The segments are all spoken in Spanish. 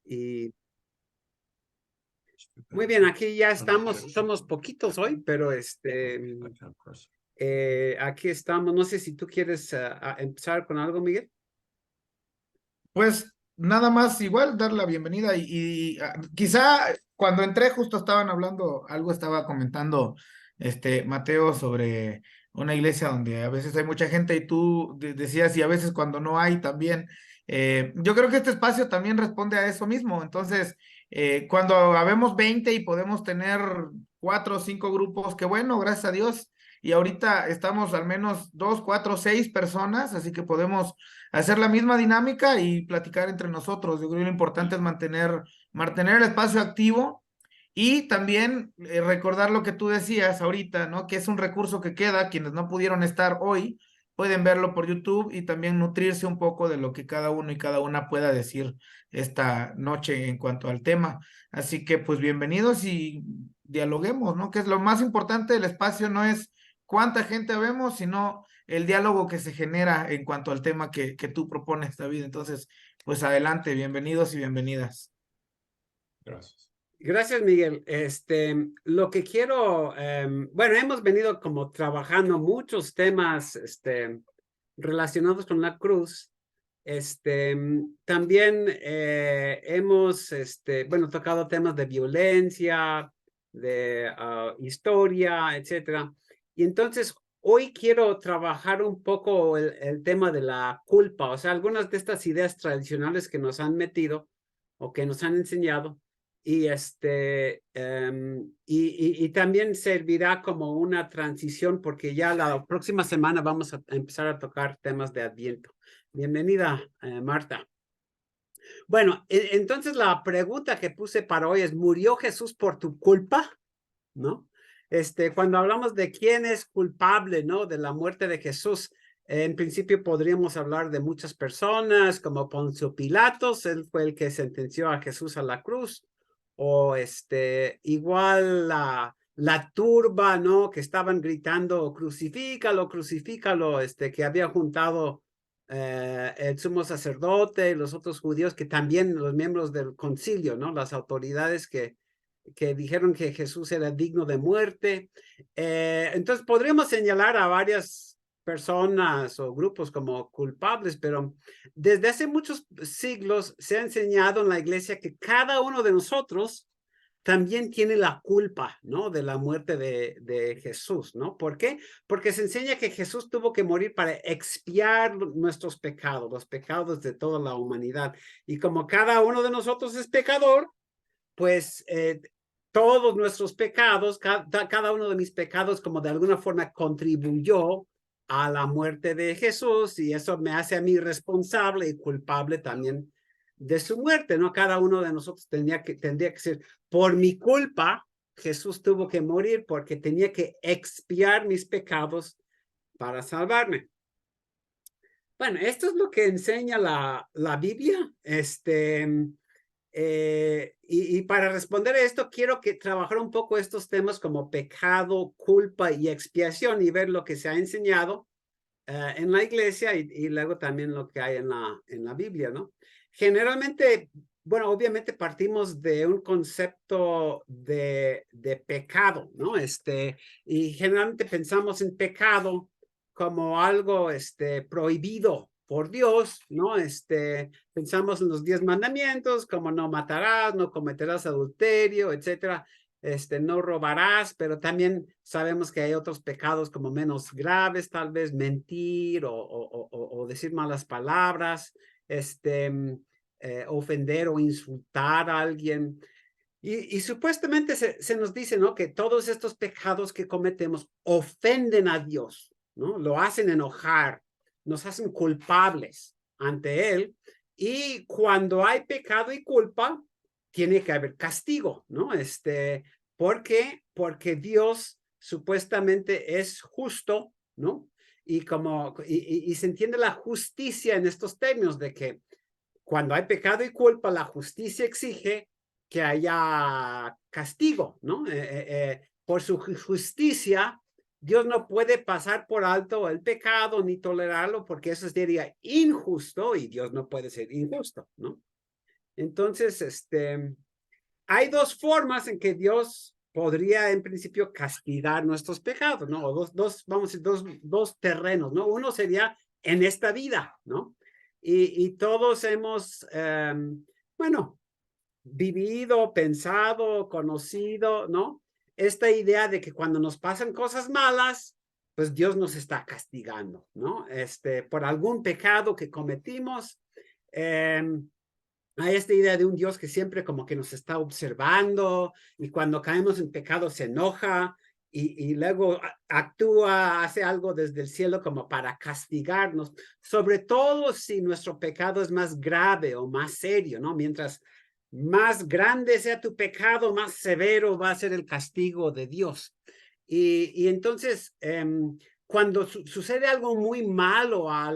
Y muy bien, aquí ya estamos, somos poquitos hoy, pero aquí estamos. No sé si tú quieres empezar con algo, Miguel. Pues nada más igual dar la bienvenida quizá cuando entré justo estaban hablando, algo estaba comentando Mateo sobre una iglesia donde a veces hay mucha gente y tú decías y a veces cuando no hay también. Yo creo que este espacio también responde a eso mismo. Entonces, cuando habemos 20 y podemos tener 4 o 5 grupos, que bueno, gracias a Dios. Y ahorita estamos al menos 2, 4, 6 personas, así que podemos hacer la misma dinámica y platicar entre nosotros. Yo creo que lo importante es mantener el espacio activo y también recordar lo que tú decías ahorita, ¿no? Que es un recurso que queda, quienes no pudieron estar hoy pueden verlo por YouTube y también nutrirse un poco de lo que cada uno y cada una pueda decir esta noche en cuanto al tema. Así que pues bienvenidos y dialoguemos, ¿no? Que es lo más importante del espacio, no es cuánta gente vemos, sino el diálogo que se genera en cuanto al tema que tú propones, David. Entonces, pues adelante, bienvenidos y bienvenidas. Gracias. Gracias, Miguel. Lo que quiero, bueno, hemos venido como trabajando muchos temas, relacionados con la cruz. También hemos, bueno, tocado temas de violencia, de historia, etcétera. Y entonces hoy quiero trabajar un poco el tema de la culpa, o sea, algunas de estas ideas tradicionales que nos han metido o que nos han enseñado. Y, y también servirá como una transición porque ya la próxima semana vamos a empezar a tocar temas de Adviento. Bienvenida, Marta. Bueno, entonces la pregunta que puse para hoy es, ¿murió Jesús por tu culpa? ¿No? Cuando hablamos de quién es culpable, ¿no? De la muerte de Jesús, en principio podríamos hablar de muchas personas, como Poncio Pilatos, él fue el que sentenció a Jesús a la cruz, o igual la turba, ¿no? Que estaban gritando, crucifícalo, crucifícalo, que había juntado el sumo sacerdote y los otros judíos, que también los miembros del concilio, ¿no? Las autoridades que dijeron que Jesús era digno de muerte. Entonces podríamos señalar a varias personas o grupos como culpables, pero desde hace muchos siglos se ha enseñado en la iglesia que cada uno de nosotros también tiene la culpa, ¿no? De la muerte de Jesús, ¿no? ¿Por qué? Porque se enseña que Jesús tuvo que morir para expiar nuestros pecados, los pecados de toda la humanidad. Y como cada uno de nosotros es pecador, pues todos nuestros pecados, cada uno de mis pecados como de alguna forma contribuyó a la muerte de Jesús y eso me hace a mí responsable y culpable también de su muerte, ¿no? Cada uno de nosotros tendría que ser, por mi culpa, Jesús tuvo que morir porque tenía que expiar mis pecados para salvarme. Bueno, esto es lo que enseña la Biblia. Y para responder a esto, quiero trabajar un poco estos temas como pecado, culpa y expiación y ver lo que se ha enseñado en la iglesia y luego también lo que hay en la Biblia, ¿no? Generalmente, bueno, obviamente partimos de un concepto de pecado, ¿no? Y generalmente pensamos en pecado como algo prohibido por Dios, ¿no? Pensamos en los 10 mandamientos, como no matarás, no cometerás adulterio, etcétera. No robarás, pero también sabemos que hay otros pecados como menos graves, tal vez mentir o decir malas palabras, ofender o insultar a alguien. Y supuestamente se nos dice, ¿no? Que todos estos pecados que cometemos ofenden a Dios, ¿no? Lo hacen enojar, nos hacen culpables ante Él. Y cuando hay pecado y culpa, tiene que haber castigo, ¿no? ¿Por qué? Porque Dios supuestamente es justo, ¿no? Y se entiende la justicia en estos términos de que cuando hay pecado y culpa, la justicia exige que haya castigo, ¿no? Por su justicia, Dios no puede pasar por alto el pecado ni tolerarlo porque eso sería injusto y Dios no puede ser injusto, ¿no? Entonces, hay dos formas en que Dios podría en principio castigar nuestros pecados, ¿no? O vamos a decir, dos terrenos, ¿no? Uno sería en esta vida, ¿no? Y todos hemos, bueno, vivido, pensado, conocido, ¿no? Esta idea de que cuando nos pasan cosas malas, pues Dios nos está castigando, ¿no? Por algún pecado que cometimos. Hay esta idea de un Dios que siempre como que nos está observando y cuando caemos en pecado se enoja y luego actúa, hace algo desde el cielo como para castigarnos, sobre todo si nuestro pecado es más grave o más serio, ¿no? Mientras más grande sea tu pecado, más severo va a ser el castigo de Dios. Y entonces, cuando sucede algo muy malo a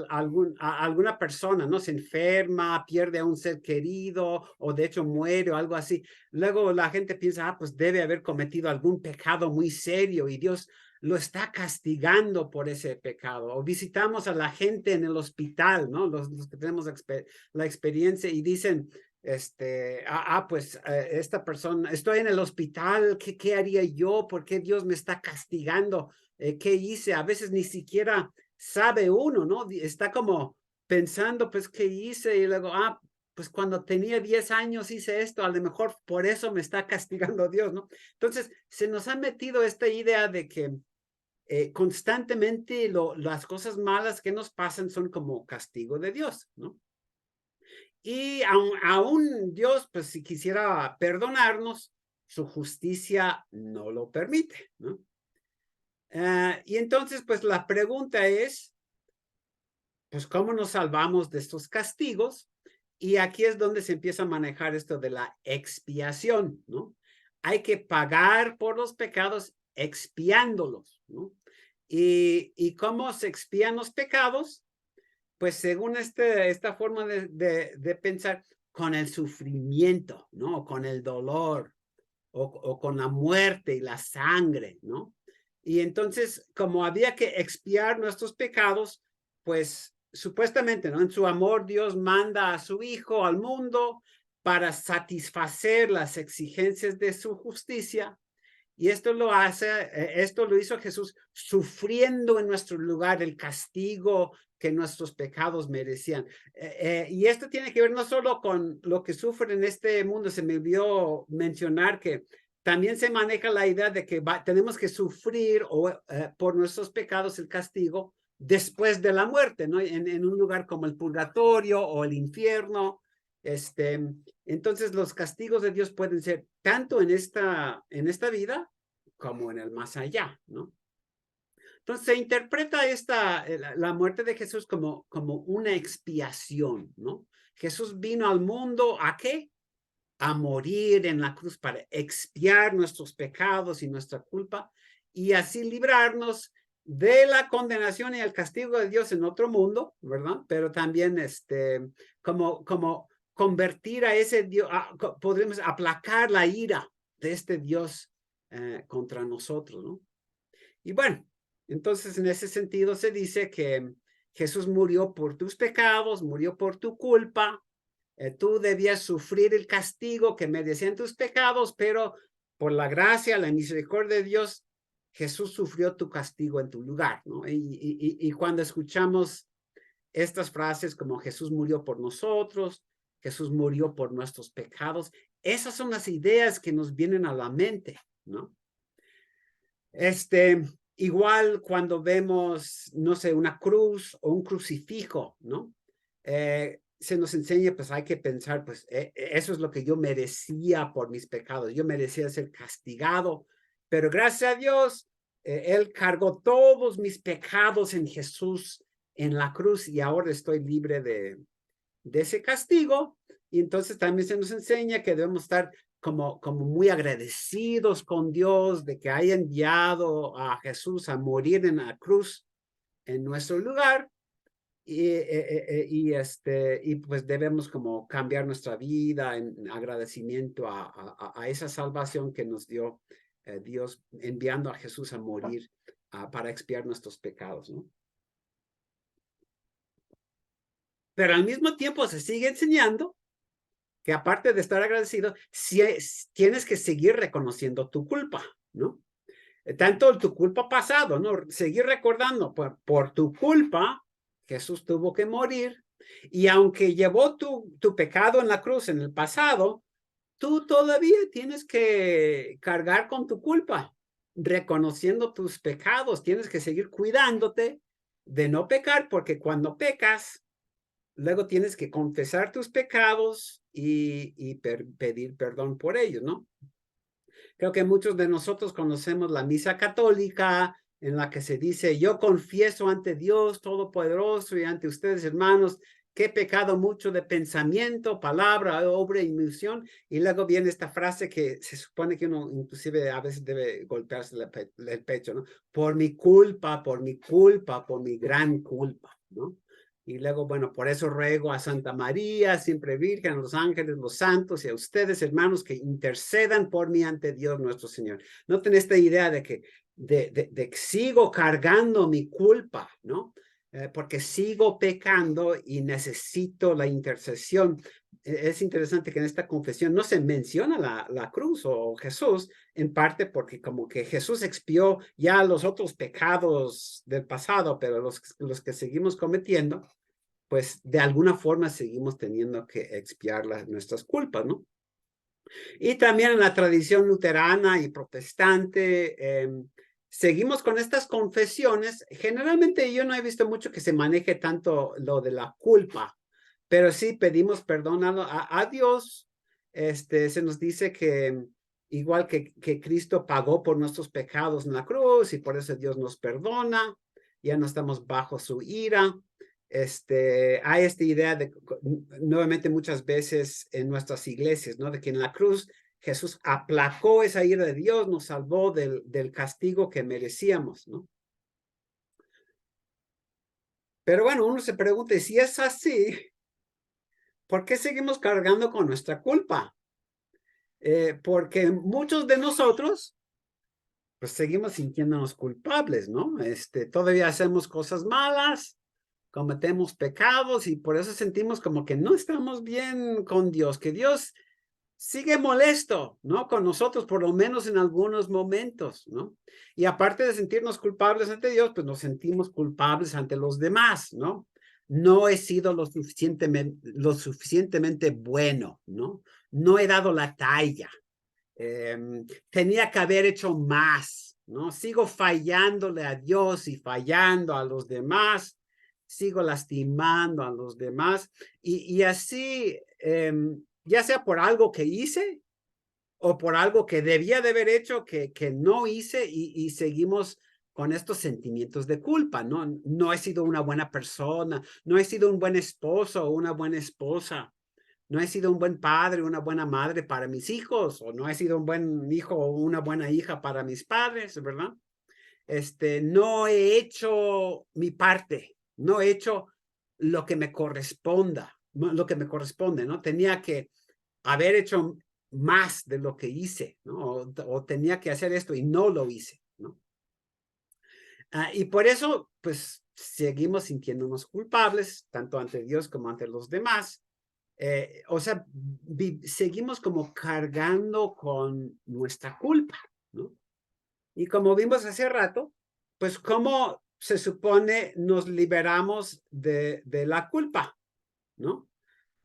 alguna persona, ¿no? Se enferma, pierde a un ser querido o de hecho muere o algo así. Luego la gente piensa, pues debe haber cometido algún pecado muy serio y Dios lo está castigando por ese pecado. O visitamos a la gente en el hospital, ¿no? Los que tenemos la experiencia y dicen, pues esta persona, estoy en el hospital, ¿qué haría yo? ¿Por qué Dios me está castigando? ¿Qué hice? A veces ni siquiera sabe uno, ¿no? Está como pensando, pues, ¿qué hice? Y luego, pues cuando tenía 10 años hice esto, a lo mejor por eso me está castigando Dios, ¿no? Entonces, se nos ha metido esta idea de que constantemente las cosas malas que nos pasan son como castigo de Dios, ¿no? Y aún Dios, pues si quisiera perdonarnos, su justicia no lo permite, ¿no? Y entonces, pues la pregunta es, pues, ¿cómo nos salvamos de estos castigos? Y aquí es donde se empieza a manejar esto de la expiación, ¿no? Hay que pagar por los pecados expiándolos, ¿no? ¿Y cómo se expían los pecados? Pues según esta forma de pensar, con el sufrimiento, ¿no? Con el dolor o con la muerte y la sangre, ¿no? Y entonces, como había que expiar nuestros pecados, pues supuestamente, ¿no? En su amor, Dios manda a su Hijo al mundo para satisfacer las exigencias de su justicia. Y esto esto lo hizo Jesús sufriendo en nuestro lugar el castigo que nuestros pecados merecían. Y esto tiene que ver no solo con lo que sufre en este mundo, se me olvidó mencionar que también se maneja la idea de que tenemos que sufrir por nuestros pecados el castigo después de la muerte, ¿no? En un lugar como el purgatorio o el infierno. Entonces los castigos de Dios pueden ser tanto en esta vida como en el más allá, ¿no? Entonces se interpreta la muerte de Jesús como una expiación, ¿no? Jesús vino al mundo ¿a qué? A morir en la cruz para expiar nuestros pecados y nuestra culpa y así librarnos de la condenación y el castigo de Dios en otro mundo, ¿verdad? Pero también como convertir a ese Dios, podríamos aplacar la ira de este Dios contra nosotros, ¿no? Y bueno, entonces en ese sentido se dice que Jesús murió por tus pecados, murió por tu culpa, tú debías sufrir el castigo que merecían tus pecados, pero por la gracia, la misericordia de Dios, Jesús sufrió tu castigo en tu lugar, ¿no? Y cuando escuchamos estas frases como Jesús murió por nosotros, Jesús murió por nuestros pecados, esas son las ideas que nos vienen a la mente, ¿no? Igual cuando vemos, no sé, una cruz o un crucifijo, ¿no? Se nos enseña, pues hay que pensar, pues eso es lo que yo merecía por mis pecados. Yo merecía ser castigado, pero gracias a Dios, Él cargó todos mis pecados en Jesús en la cruz y ahora estoy libre de ese castigo. Y entonces también se nos enseña que debemos estar como muy agradecidos con Dios de que haya enviado a Jesús a morir en la cruz en nuestro lugar y pues debemos como cambiar nuestra vida en agradecimiento a esa salvación que nos dio Dios enviando a Jesús a morir para expiar nuestros pecados, ¿no? Pero al mismo tiempo se sigue enseñando que aparte de estar agradecido, tienes que seguir reconociendo tu culpa, ¿no? Tanto tu culpa pasado, ¿no? Seguir recordando, por tu culpa, Jesús tuvo que morir, y aunque llevó tu pecado en la cruz en el pasado, tú todavía tienes que cargar con tu culpa, reconociendo tus pecados, tienes que seguir cuidándote de no pecar, porque cuando pecas, luego tienes que confesar tus pecados y pedir perdón por ellos, ¿no? Creo que muchos de nosotros conocemos la misa católica en la que se dice, yo confieso ante Dios Todopoderoso y ante ustedes, hermanos, que he pecado mucho de pensamiento, palabra, obra y omisión. Y luego viene esta frase que se supone que uno inclusive a veces debe golpearse el pecho, ¿no? Por mi culpa, por mi culpa, por mi gran culpa, ¿no? Y luego, bueno, por eso ruego a Santa María, siempre Virgen, a los ángeles, los santos y a ustedes, hermanos, que intercedan por mí ante Dios nuestro Señor. No tenés esta idea de que sigo cargando mi culpa, ¿no? Porque sigo pecando y necesito la intercesión. Es interesante que en esta confesión no se menciona la cruz o Jesús, en parte porque como que Jesús expió ya los otros pecados del pasado, pero los que seguimos cometiendo, pues de alguna forma seguimos teniendo que expiar nuestras culpas, ¿no? Y también en la tradición luterana y protestante, seguimos con estas confesiones. Generalmente yo no he visto mucho que se maneje tanto lo de la culpa, pero sí pedimos perdón a Dios. Se nos dice que igual que Cristo pagó por nuestros pecados en la cruz y por eso Dios nos perdona, ya no estamos bajo su ira. Hay esta idea de, nuevamente muchas veces en nuestras iglesias, ¿no? De que en la cruz Jesús aplacó esa ira de Dios, nos salvó del castigo que merecíamos, ¿no? Pero bueno, uno se pregunta, si es así, ¿por qué seguimos cargando con nuestra culpa? Porque muchos de nosotros, pues seguimos sintiéndonos culpables, ¿no? Todavía hacemos cosas malas, cometemos pecados y por eso sentimos como que no estamos bien con Dios, que Dios sigue molesto, ¿no? Con nosotros, por lo menos en algunos momentos, ¿no? Y aparte de sentirnos culpables ante Dios, pues nos sentimos culpables ante los demás, ¿no? No he sido lo suficientemente bueno, ¿no? No he dado la talla. Tenía que haber hecho más, ¿no? Sigo fallándole a Dios y fallando a los demás. Sigo lastimando a los demás. Y así, ya sea por algo que hice o por algo que debía de haber hecho que no hice y seguimos con estos sentimientos de culpa, ¿no? No he sido una buena persona, no he sido un buen esposo o una buena esposa, no he sido un buen padre, una buena madre para mis hijos, o no he sido un buen hijo o una buena hija para mis padres, ¿verdad? No he hecho mi parte, no he hecho lo que me corresponda, lo que me corresponde, ¿no? Tenía que haber hecho más de lo que hice, ¿no? O tenía que hacer esto y no lo hice, ¿no? Y por eso, pues, seguimos sintiéndonos culpables, tanto ante Dios como ante los demás. O sea, seguimos como cargando con nuestra culpa, ¿no? Y como vimos hace rato, pues, ¿cómo se supone nos liberamos de la culpa, ¿no?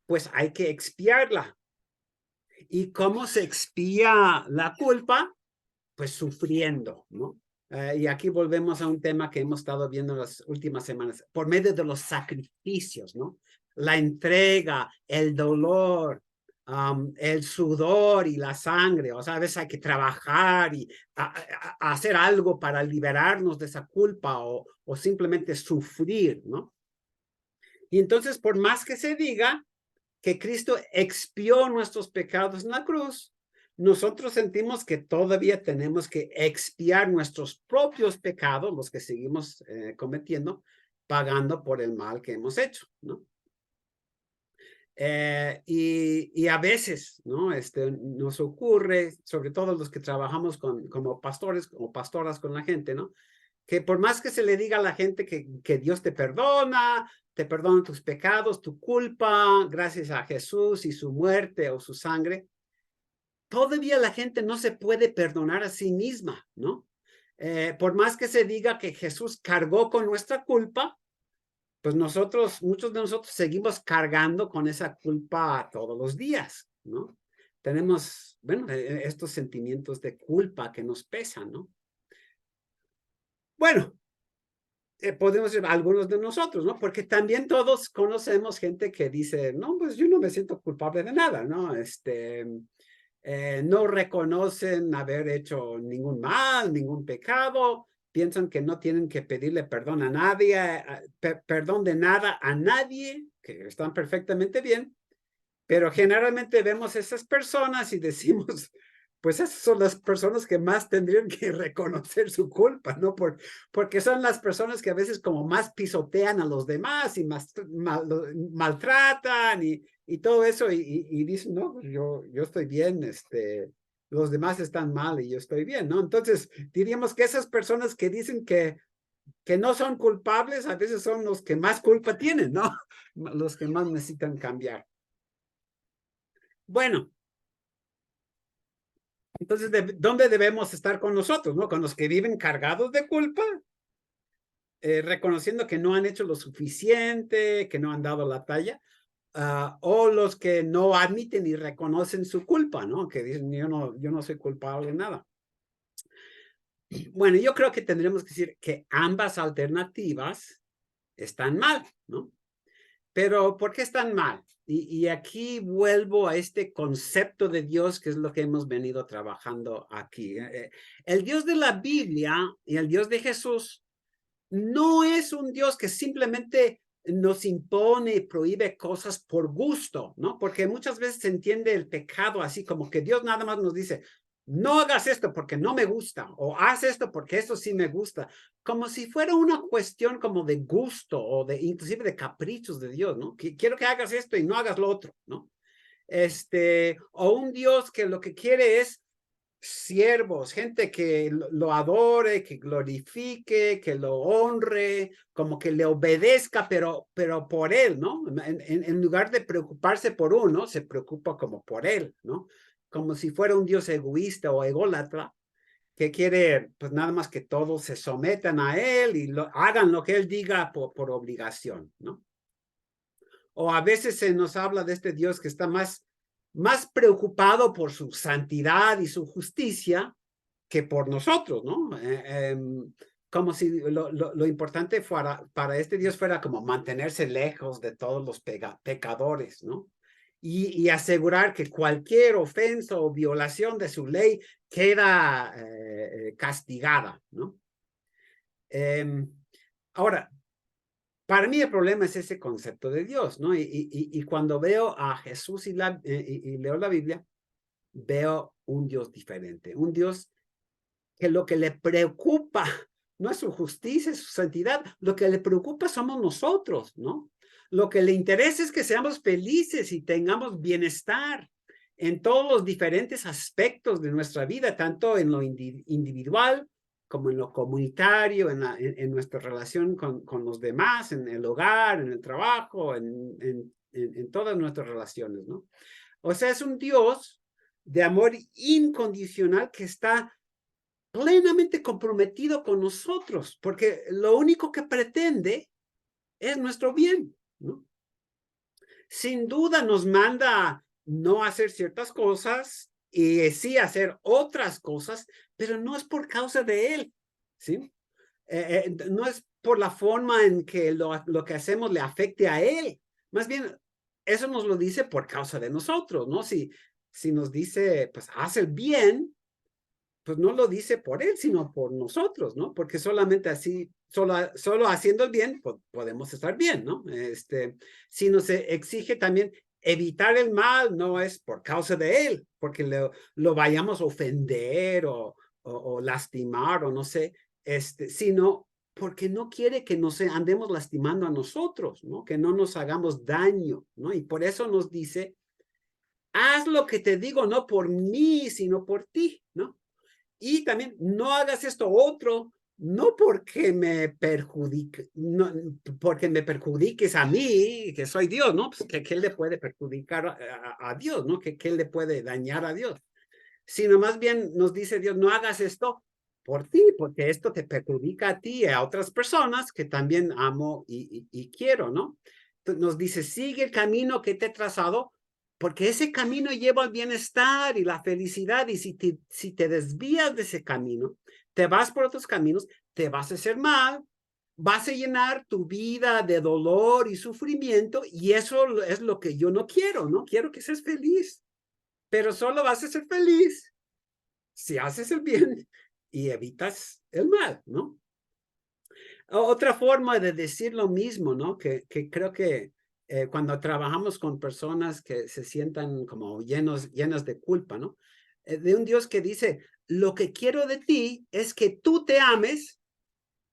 Pues hay que expiarla. ¿Y cómo se expía la culpa? Pues sufriendo, ¿no? Y aquí volvemos a un tema que hemos estado viendo las últimas semanas, por medio de los sacrificios, ¿no? La entrega, el dolor, el sudor y la sangre. O sea, a veces hay que trabajar y hacer algo para liberarnos de esa culpa o simplemente sufrir, ¿no? Y entonces, por más que se diga que Cristo expió nuestros pecados en la cruz, nosotros sentimos que todavía tenemos que expiar nuestros propios pecados, los que seguimos cometiendo, pagando por el mal que hemos hecho, ¿no? Y a veces, ¿no? Nos ocurre, sobre todo los que trabajamos como pastores o pastoras con la gente, ¿no? que por más que se le diga a la gente que Dios te perdona tus pecados, tu culpa, gracias a Jesús y su muerte o su sangre, todavía la gente no se puede perdonar a sí misma, ¿no? Por más que se diga que Jesús cargó con nuestra culpa, pues muchos de nosotros seguimos cargando con esa culpa todos los días, ¿no? Tenemos, bueno, estos sentimientos de culpa que nos pesan, ¿no? Bueno, podemos ser algunos de nosotros, ¿no? Porque también todos conocemos gente que dice, no, pues yo no me siento culpable de nada, ¿no? No reconocen haber hecho ningún mal, ningún pecado, piensan que no tienen que pedirle perdón a nadie, perdón de nada a nadie, que están perfectamente bien, pero generalmente vemos esas personas y decimos, pues esas son las personas que más tendrían que reconocer su culpa, ¿no? Porque son las personas que a veces como más pisotean a los demás y más maltratan y todo eso y dicen, no, pues yo estoy bien, los demás están mal y yo estoy bien, ¿no? Entonces, diríamos que esas personas que dicen que no son culpables, a veces son los que más culpa tienen, ¿no? Los que más necesitan cambiar. Bueno, entonces, ¿dónde debemos estar con nosotros, no? Con los que viven cargados de culpa, reconociendo que no han hecho lo suficiente, que no han dado la talla, o los que no admiten y reconocen su culpa, ¿no? Que dicen, yo no soy culpable de nada. Bueno, yo creo que tendremos que decir que ambas alternativas están mal, ¿no? Pero ¿por qué están mal? Y aquí vuelvo a este concepto de Dios, que es lo que hemos venido trabajando aquí. El Dios de la Biblia y el Dios de Jesús no es un Dios que simplemente nos impone y prohíbe cosas por gusto, ¿no? Porque muchas veces se entiende el pecado así como que Dios nada más nos dice, no hagas esto porque no me gusta, o haz esto porque esto sí me gusta, como si fuera una cuestión como de gusto o de inclusive de caprichos de Dios, ¿no? Quiero que hagas esto y no hagas lo otro, ¿no? O un Dios que lo que quiere es siervos, gente que lo adore, que glorifique, que lo honre, como que le obedezca, pero por él, ¿no? En lugar de preocuparse por uno, se preocupa como por él, ¿no? Como si fuera un Dios egoísta o ególatra, que quiere, pues nada más que todos se sometan a él y hagan lo que él diga por obligación, ¿no? O a veces se nos habla de este Dios que está más preocupado por su santidad y su justicia que por nosotros, ¿no? Como si lo importante para este Dios fuera como mantenerse lejos de todos los pecadores, ¿no? Y asegurar que cualquier ofensa o violación de su ley queda castigada, ¿no? Ahora, para mí el problema es ese concepto de Dios, ¿no? Y cuando veo a Jesús y leo la Biblia, veo un Dios diferente, un Dios que lo que le preocupa no es su justicia, es su santidad, lo que le preocupa somos nosotros, ¿no? Lo que le interesa es que seamos felices y tengamos bienestar en todos los diferentes aspectos de nuestra vida, tanto en lo individual como en lo comunitario, en nuestra relación con los demás, en el hogar, en el trabajo, en todas nuestras relaciones, ¿no? O sea, es un Dios de amor incondicional que está plenamente comprometido con nosotros, porque lo único que pretende es nuestro bien, ¿no? Sin duda nos manda no hacer ciertas cosas y sí hacer otras cosas, pero no es por causa de él, ¿sí? No es por la forma en que lo que hacemos le afecte a él. Más bien, eso nos lo dice por causa de nosotros, ¿no? Si nos dice, pues, haz el bien, pues no lo dice por él, sino por nosotros, ¿no? Porque solamente así, solo haciendo el bien, pues podemos estar bien, ¿no? Si nos exige también evitar el mal, no es por causa de él, porque lo vayamos a ofender o lastimar o no sé, sino porque no quiere que nos andemos lastimando a nosotros, ¿no? Que no nos hagamos daño, ¿no? Y por eso nos dice, haz lo que te digo, no por mí, sino por ti, ¿no? Y también no hagas esto otro no porque me perjudique, no, porque me perjudiques a mí, que soy Dios, ¿no? Pues que él le puede perjudicar a Dios, ¿no? Que él le puede dañar a Dios. Sino más bien nos dice Dios, no hagas esto por ti, porque esto te perjudica a ti y a otras personas que también amo y quiero, ¿no? Entonces nos dice, sigue el camino que te he trazado, porque ese camino lleva al bienestar y la felicidad, y si te desvías de ese camino, te vas por otros caminos, te vas a hacer mal, vas a llenar tu vida de dolor y sufrimiento, y eso es lo que yo no quiero, ¿no? Quiero que seas feliz, pero solo vas a ser feliz si haces el bien y evitas el mal, ¿no? Otra forma de decir lo mismo, ¿no? Que creo que cuando trabajamos con personas que se sientan como llenas de culpa, ¿no? De un Dios que dice, lo que quiero de ti es que tú te ames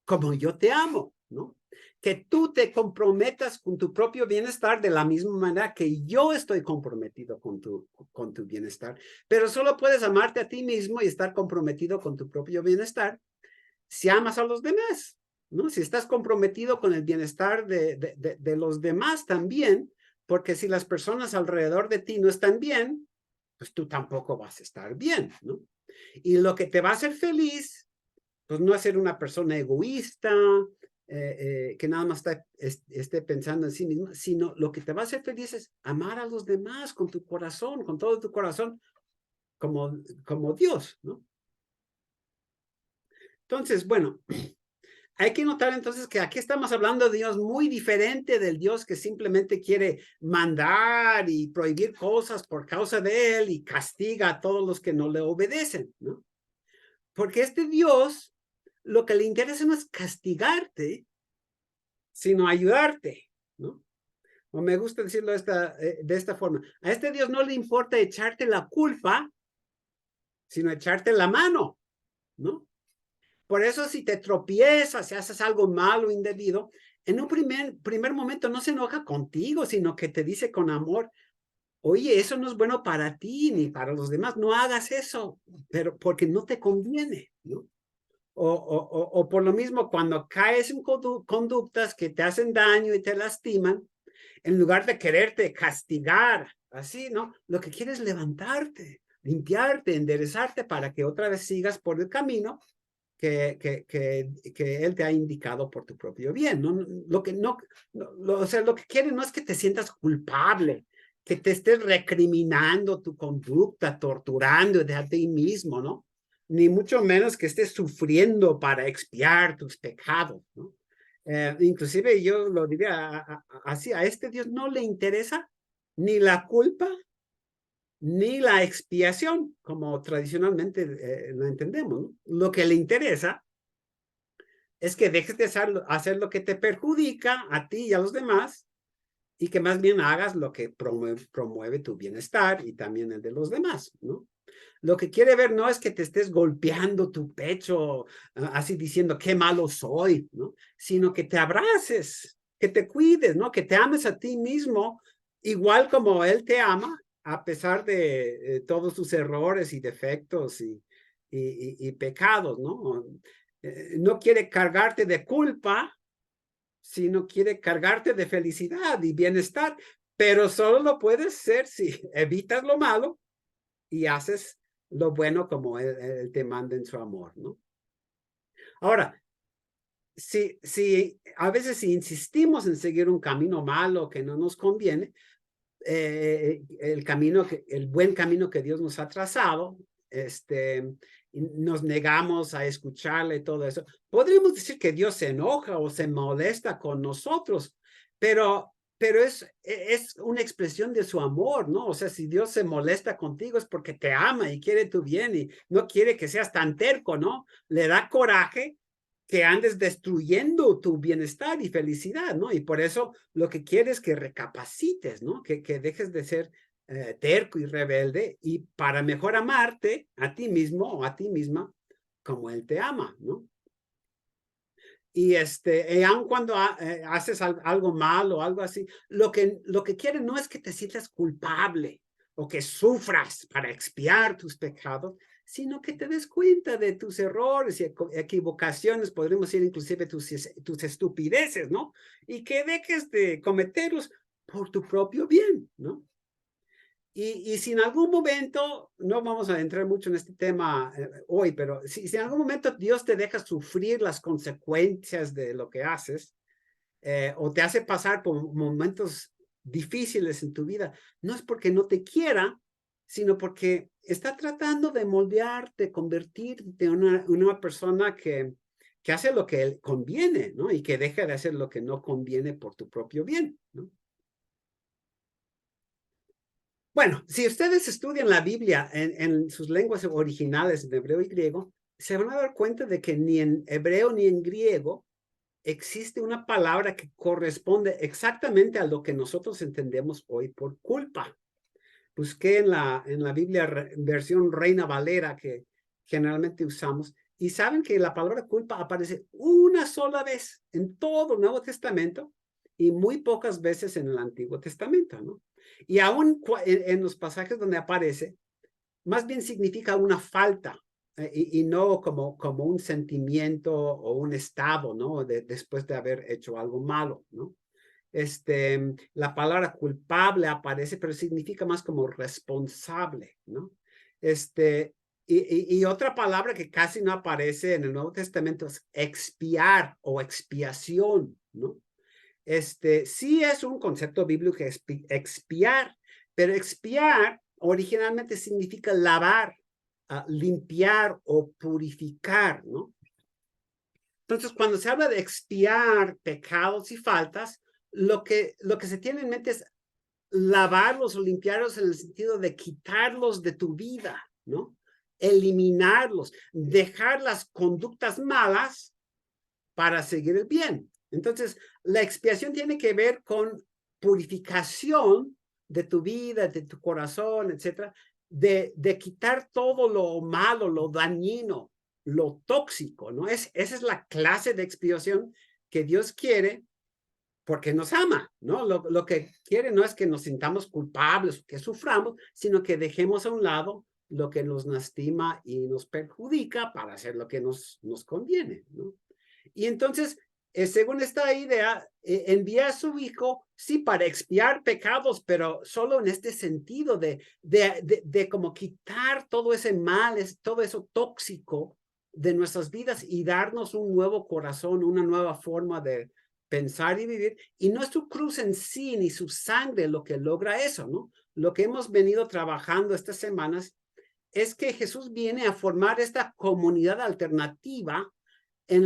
como yo te amo, ¿no? Que tú te comprometas con tu propio bienestar de la misma manera que yo estoy comprometido con tu bienestar, pero solo puedes amarte a ti mismo y estar comprometido con tu propio bienestar si amas a los demás, ¿no? Si estás comprometido con el bienestar de los demás también, porque si las personas alrededor de ti no están bien, pues tú tampoco vas a estar bien, ¿no? Y lo que te va a hacer feliz, pues no es ser una persona egoísta, que nada más esté pensando en sí mismo, sino lo que te va a hacer feliz es amar a los demás con tu corazón, con todo tu corazón, como Dios, ¿no? Entonces, bueno, hay que notar entonces que aquí estamos hablando de Dios muy diferente del Dios que simplemente quiere mandar y prohibir cosas por causa de él y castiga a todos los que no le obedecen, ¿no? Porque este Dios, lo que le interesa no es castigarte, sino ayudarte, ¿no? O me gusta decirlo de esta forma. A este Dios no le importa echarte la culpa, sino echarte la mano, ¿no? Por eso si te tropiezas, si haces algo malo, indebido, en un primer momento no se enoja contigo, sino que te dice con amor, oye, eso no es bueno para ti ni para los demás, no hagas eso, pero porque no te conviene, ¿no? O por lo mismo, cuando caes en conductas que te hacen daño y te lastiman, en lugar de quererte castigar, así, ¿no? Lo que quieres es levantarte, limpiarte, enderezarte para que otra vez sigas por el camino que él te ha indicado por tu propio bien, ¿no? O sea, lo que quiere no es que te sientas culpable, que te estés recriminando tu conducta, torturando de a ti mismo, ¿no? Ni mucho menos que estés sufriendo para expiar tus pecados, ¿no? Inclusive yo lo diría así, a este Dios no le interesa ni la culpa ni la expiación, como tradicionalmente lo entendemos, ¿no? Lo que le interesa es que dejes de hacer lo que te perjudica a ti y a los demás y que más bien hagas lo que promueve tu bienestar y también el de los demás, ¿no? Lo que quiere ver no es que te estés golpeando tu pecho, así diciendo qué malo soy, ¿no? Sino que te abraces, que te cuides, ¿no? Que te ames a ti mismo igual como él te ama, a pesar de todos sus errores y defectos y pecados, ¿no? No quiere cargarte de culpa, sino quiere cargarte de felicidad y bienestar, pero solo lo puedes hacer si evitas lo malo y haces lo bueno como él te manda en su amor, ¿no? Ahora, si a veces si insistimos en seguir un camino malo que no nos conviene, el buen camino que Dios nos ha trazado, nos negamos a escucharle y todo eso. Podríamos decir que Dios se enoja o se molesta con nosotros, pero es una expresión de su amor, ¿no? O sea, si Dios se molesta contigo es porque te ama y quiere tu bien y no quiere que seas tan terco, ¿no? Le da coraje que andes destruyendo tu bienestar y felicidad, ¿no? Y por eso lo que quiere es que recapacites, ¿no? Que dejes de ser terco y rebelde y para mejor amarte a ti mismo o a ti misma como él te ama, ¿no? Y aun cuando haces algo malo o algo así, lo que quiere no es que te sientas culpable o que sufras para expiar tus pecados, sino que te des cuenta de tus errores y equivocaciones, podríamos decir inclusive tus estupideces, ¿no? Y que dejes de cometerlos por tu propio bien, ¿no? Y si en algún momento, no vamos a entrar mucho en este tema hoy, pero si en algún momento Dios te deja sufrir las consecuencias de lo que haces, o te hace pasar por momentos difíciles en tu vida, no es porque no te quiera, sino porque está tratando de moldearte, convertirte en una persona que hace lo que conviene, ¿no? Y que deja de hacer lo que no conviene por tu propio bien, ¿no? Bueno, si ustedes estudian la Biblia en sus lenguas originales, en hebreo y griego, se van a dar cuenta de que ni en hebreo ni en griego existe una palabra que corresponde exactamente a lo que nosotros entendemos hoy por culpa. Busqué en la Biblia versión Reina Valera que generalmente usamos, y saben que la palabra culpa aparece una sola vez en todo el Nuevo Testamento y muy pocas veces en el Antiguo Testamento, ¿no? Y aún en los pasajes donde aparece, más bien significa una falta, y no como un sentimiento o un estado, ¿no? Después de haber hecho algo malo, ¿no? La palabra culpable aparece, pero significa más como responsable, ¿no? Y otra palabra que casi no aparece en el Nuevo Testamento es expiar o expiación, ¿no? Sí es un concepto bíblico expiar, pero expiar originalmente significa lavar, limpiar o purificar, ¿no? Entonces, cuando se habla de expiar pecados y faltas, lo que se tiene en mente es lavarlos o limpiarlos en el sentido de quitarlos de tu vida, ¿no? Eliminarlos, dejar las conductas malas para seguir el bien. Entonces, la expiación tiene que ver con purificación de tu vida, de tu corazón, etcétera, de quitar todo lo malo, lo dañino, lo tóxico, ¿no? Esa es la clase de expiación que Dios quiere porque nos ama, ¿no? Lo que quiere no es que nos sintamos culpables, que suframos, sino que dejemos a un lado lo que nos lastima y nos perjudica para hacer lo que nos conviene, ¿no? Y entonces, según esta idea, envía a su hijo, sí, para expiar pecados, pero solo en este sentido de como quitar todo ese mal, todo eso tóxico de nuestras vidas y darnos un nuevo corazón, una nueva forma de pensar y vivir. Y no es su cruz en sí, ni su sangre lo que logra eso, ¿no? Lo que hemos venido trabajando estas semanas es que Jesús viene a formar esta comunidad alternativa en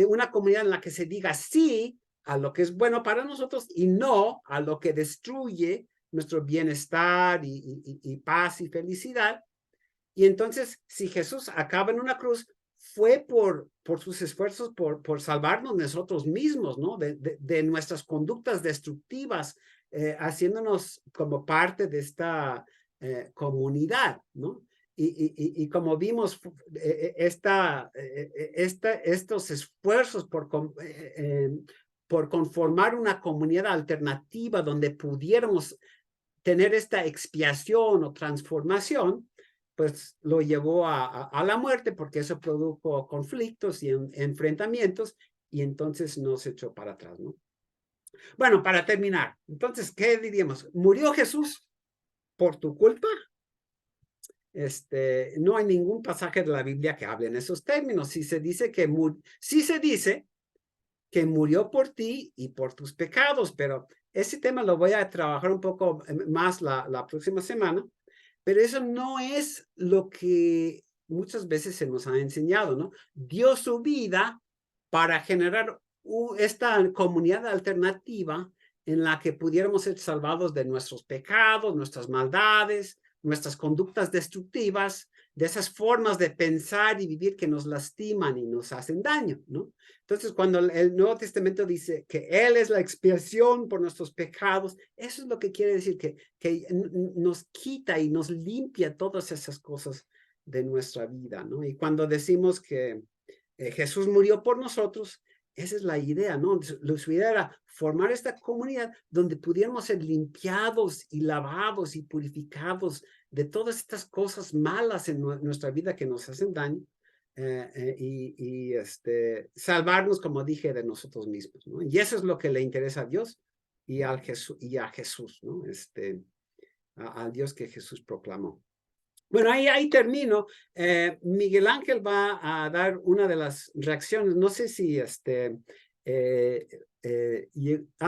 una comunidad en la que se diga sí a lo que es bueno para nosotros y no a lo que destruye nuestro bienestar y paz y felicidad. Y entonces, si Jesús acaba en una cruz, fue por sus esfuerzos por salvarnos nosotros mismos, ¿no? De nuestras conductas destructivas, haciéndonos como parte de esta comunidad, ¿no? Y como vimos, estos esfuerzos por conformar una comunidad alternativa donde pudiéramos tener esta expiación o transformación, pues lo llevó a la muerte porque eso produjo conflictos y enfrentamientos y entonces nos echó para atrás, ¿no? Bueno, para terminar, entonces, ¿qué diríamos? ¿Murió Jesús por tu culpa? No hay ningún pasaje de la Biblia que hable en esos términos. Sí se dice que murió por ti y por tus pecados, pero ese tema lo voy a trabajar un poco más la próxima semana, pero eso no es lo que muchas veces se nos ha enseñado, ¿no? Dio su vida para generar esta comunidad alternativa en la que pudiéramos ser salvados de nuestros pecados, nuestras maldades, nuestras conductas destructivas, de esas formas de pensar y vivir que nos lastiman y nos hacen daño, ¿no? Entonces, cuando el Nuevo Testamento dice que Él es la expiación por nuestros pecados, eso es lo que quiere decir, que nos quita y nos limpia todas esas cosas de nuestra vida, ¿no? Y cuando decimos que Jesús murió por nosotros, esa es la idea, ¿no? Su idea era formar esta comunidad donde pudiéramos ser limpiados y lavados y purificados de todas estas cosas malas en nuestra vida que nos hacen daño salvarnos, como dije, de nosotros mismos, ¿no? Y eso es lo que le interesa a Dios y a Jesús, ¿no? Al Dios que Jesús proclamó. Bueno, ahí termino. Miguel Ángel va a dar una de las reacciones. No sé si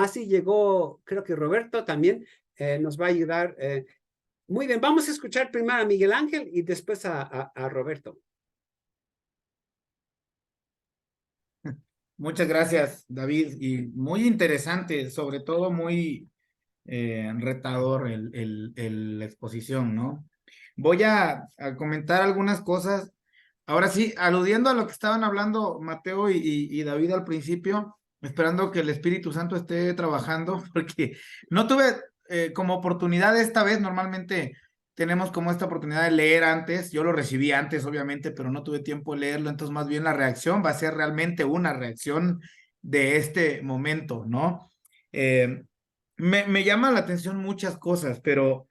sí llegó, creo que Roberto también nos va a ayudar. Muy bien, vamos a escuchar primero a Miguel Ángel y después a Roberto. Muchas gracias, David, y muy interesante, sobre todo muy retador la exposición, ¿no? Voy a comentar algunas cosas. Ahora sí, aludiendo a lo que estaban hablando Mateo y David al principio, esperando que el Espíritu Santo esté trabajando, porque no tuve como oportunidad esta vez. Normalmente tenemos como esta oportunidad de leer antes, yo lo recibí antes obviamente, pero no tuve tiempo de leerlo, entonces más bien la reacción va a ser realmente una reacción de este momento, ¿no? Me llama la atención muchas cosas, pero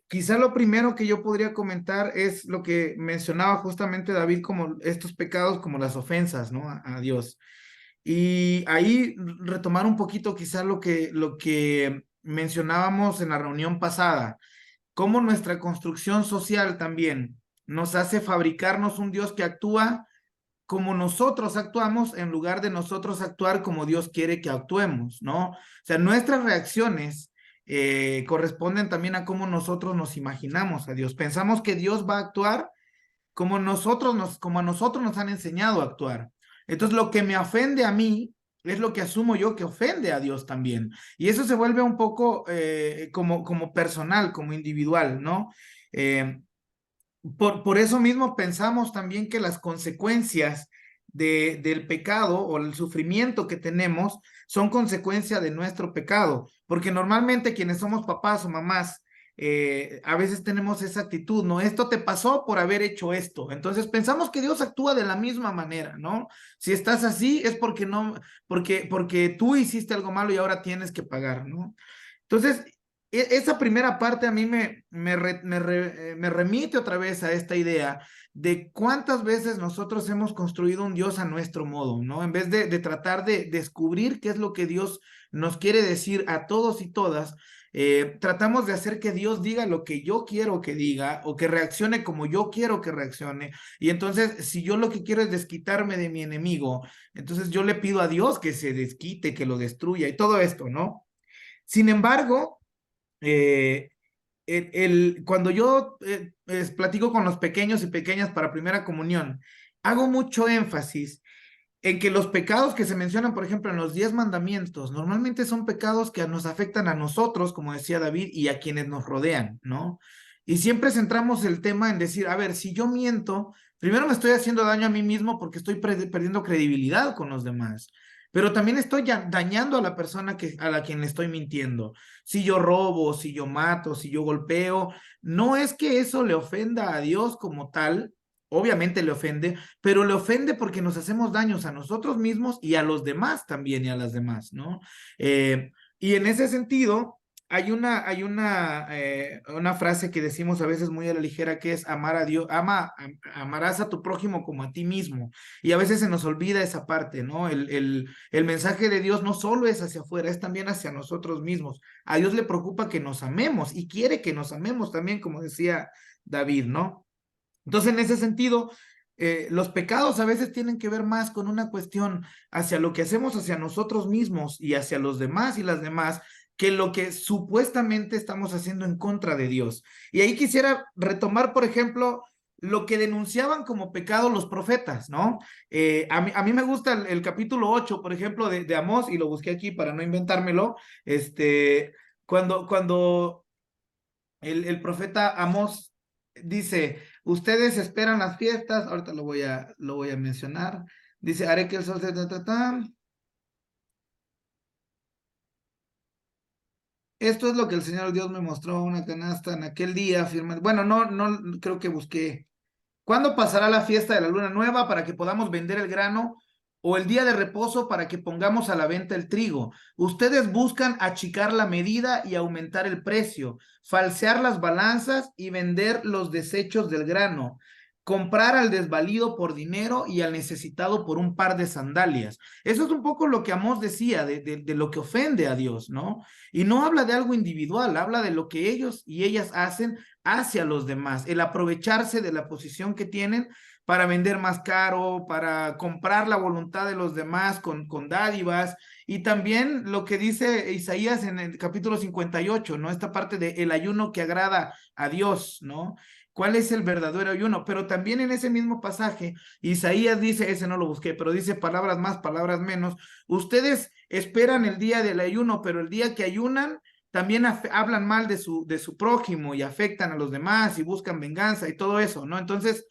quizá lo primero que yo podría comentar es lo que mencionaba justamente David, como estos pecados, como las ofensas, ¿no? A Dios. Y ahí retomar un poquito quizá lo que mencionábamos en la reunión pasada, cómo nuestra construcción social también nos hace fabricarnos un Dios que actúa como nosotros actuamos en lugar de nosotros actuar como Dios quiere que actuemos, ¿no? O sea, nuestras reacciones corresponden también a cómo nosotros nos imaginamos a Dios. Pensamos que Dios va a actuar como como a nosotros nos han enseñado a actuar. Entonces, lo que me ofende a mí es lo que asumo yo que ofende a Dios también. Y eso se vuelve un poco como personal, como individual, ¿no? Por eso mismo pensamos también que las consecuencias del pecado o el sufrimiento que tenemos son consecuencia de nuestro pecado, porque normalmente quienes somos papás o mamás, a veces tenemos esa actitud, ¿no? Esto te pasó por haber hecho esto. Entonces pensamos que Dios actúa de la misma manera, ¿no? Si estás así es porque no, porque tú hiciste algo malo y ahora tienes que pagar, ¿no? Entonces, esa primera parte a mí me remite otra vez a esta idea de cuántas veces nosotros hemos construido un Dios a nuestro modo, ¿no? En vez de tratar de descubrir qué es lo que Dios nos quiere decir a todos y todas, tratamos de hacer que Dios diga lo que yo quiero que diga o que reaccione como yo quiero que reaccione. Y entonces, si yo lo que quiero es desquitarme de mi enemigo, entonces yo le pido a Dios que se desquite, que lo destruya y todo esto, ¿no? Sin embargo, eh, cuando yo platico con los pequeños y pequeñas para primera comunión, hago mucho énfasis en que los pecados que se mencionan, por ejemplo, en los 10 mandamientos, normalmente son pecados que nos afectan a nosotros, como decía David, y a quienes nos rodean, ¿no? Y siempre centramos el tema en decir, a ver, si yo miento, primero me estoy haciendo daño a mí mismo porque estoy perdiendo credibilidad con los demás, pero también estoy dañando a la persona a la quien le estoy mintiendo. Si yo robo, si yo mato, si yo golpeo, no es que eso le ofenda a Dios como tal, obviamente le ofende, pero le ofende porque nos hacemos daños a nosotros mismos y a los demás también y a las demás, ¿no? Y en ese sentido, hay una frase que decimos a veces muy a la ligera que es amar a Dios, amarás a tu prójimo como a ti mismo. Y a veces se nos olvida esa parte, ¿no? El mensaje de Dios no solo es hacia afuera, es también hacia nosotros mismos. A Dios le preocupa que nos amemos y quiere que nos amemos también, como decía David, ¿no? Entonces, en ese sentido, los pecados a veces tienen que ver más con una cuestión hacia lo que hacemos hacia nosotros mismos y hacia los demás y las demás, que lo que supuestamente estamos haciendo en contra de Dios. Y ahí quisiera retomar, por ejemplo, lo que denunciaban como pecado los profetas, ¿no? A mí me gusta el capítulo 8, por ejemplo, de Amós, y lo busqué aquí para no inventármelo, cuando el profeta Amós dice, ustedes esperan las fiestas, ahorita lo voy a mencionar, dice, haré que el sol se... Esto es lo que el Señor Dios me mostró una canasta en aquel día, afirma. Bueno, no creo que busqué. ¿Cuándo pasará la fiesta de la luna nueva para que podamos vender el grano o el día de reposo para que pongamos a la venta el trigo. Ustedes buscan achicar la medida y aumentar el precio, falsear las balanzas y vender los desechos del grano, comprar al desvalido por dinero y al necesitado por un par de sandalias. Eso es un poco lo que Amós decía de lo que ofende a Dios, ¿no? Y no habla de algo individual, habla de lo que ellos y ellas hacen hacia los demás, el aprovecharse de la posición que tienen para vender más caro, para comprar la voluntad de los demás con dádivas, y también lo que dice Isaías en el capítulo 58, ¿no? Esta parte de el ayuno que agrada a Dios, ¿no? ¿Cuál es el verdadero ayuno? Pero también en ese mismo pasaje, Isaías dice, ese no lo busqué, pero dice palabras más, palabras menos. Ustedes esperan el día del ayuno, pero el día que ayunan, también hablan mal de su prójimo y afectan a los demás y buscan venganza y todo eso, ¿no? Entonces,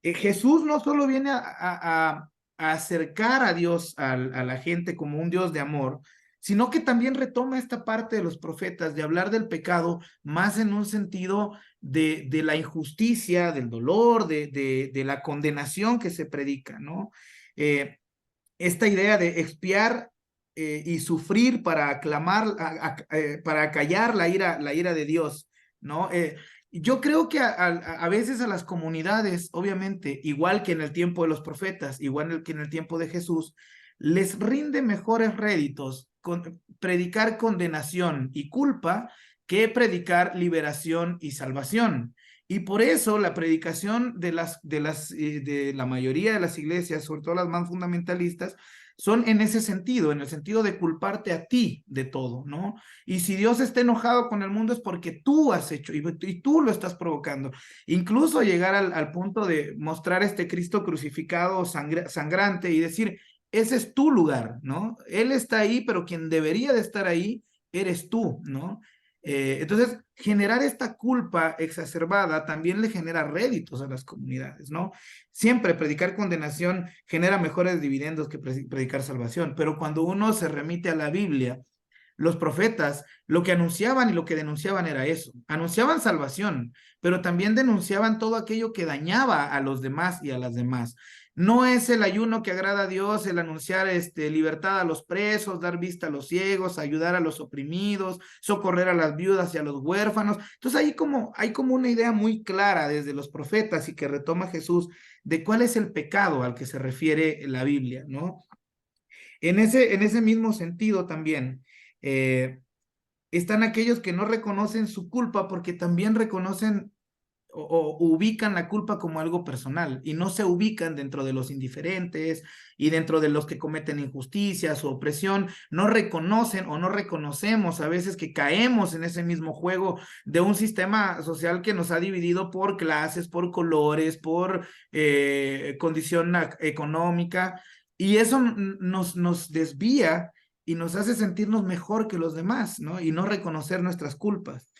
Jesús no solo viene a acercar a Dios a la gente como un Dios de amor, sino que también retoma esta parte de los profetas de hablar del pecado más en un sentido de la injusticia, del dolor, de la condenación que se predica, ¿no? Esta idea de expiar y sufrir para aclamar, para acallar la ira de Dios, ¿no? Yo creo que a veces a las comunidades, obviamente, igual que en el tiempo de los profetas, igual que en el tiempo de Jesús, les rinde mejores réditos predicar condenación y culpa que predicar liberación y salvación. Y por eso la predicación de la mayoría de las iglesias, sobre todo las más fundamentalistas, son en ese sentido, en el sentido de culparte a ti de todo, ¿no? Y si Dios está enojado con el mundo es porque tú has hecho y tú lo estás provocando. Incluso llegar al punto de mostrar este Cristo crucificado sangrante y decir, ese es tu lugar, ¿no? Él está ahí, pero quien debería de estar ahí eres tú, ¿no? Entonces, generar esta culpa exacerbada también le genera réditos a las comunidades, ¿no? Siempre predicar condenación genera mejores dividendos que predicar salvación, pero cuando uno se remite a la Biblia, los profetas lo que anunciaban y lo que denunciaban era eso. Anunciaban salvación, pero también denunciaban todo aquello que dañaba a los demás y a las demás. No es el ayuno que agrada a Dios el anunciar libertad a los presos, dar vista a los ciegos, ayudar a los oprimidos, socorrer a las viudas y a los huérfanos. Entonces hay como una idea muy clara desde los profetas y que retoma Jesús de cuál es el pecado al que se refiere la Biblia, ¿no? En ese mismo sentido también, están aquellos que no reconocen su culpa porque también reconocen o ubican la culpa como algo personal y no se ubican dentro de los indiferentes y dentro de los que cometen injusticias o opresión, no reconocen o no reconocemos a veces que caemos en ese mismo juego de un sistema social que nos ha dividido por clases, por colores, por condición económica, y eso nos desvía y nos hace sentirnos mejor que los demás, ¿no? Y no reconocer nuestras culpas.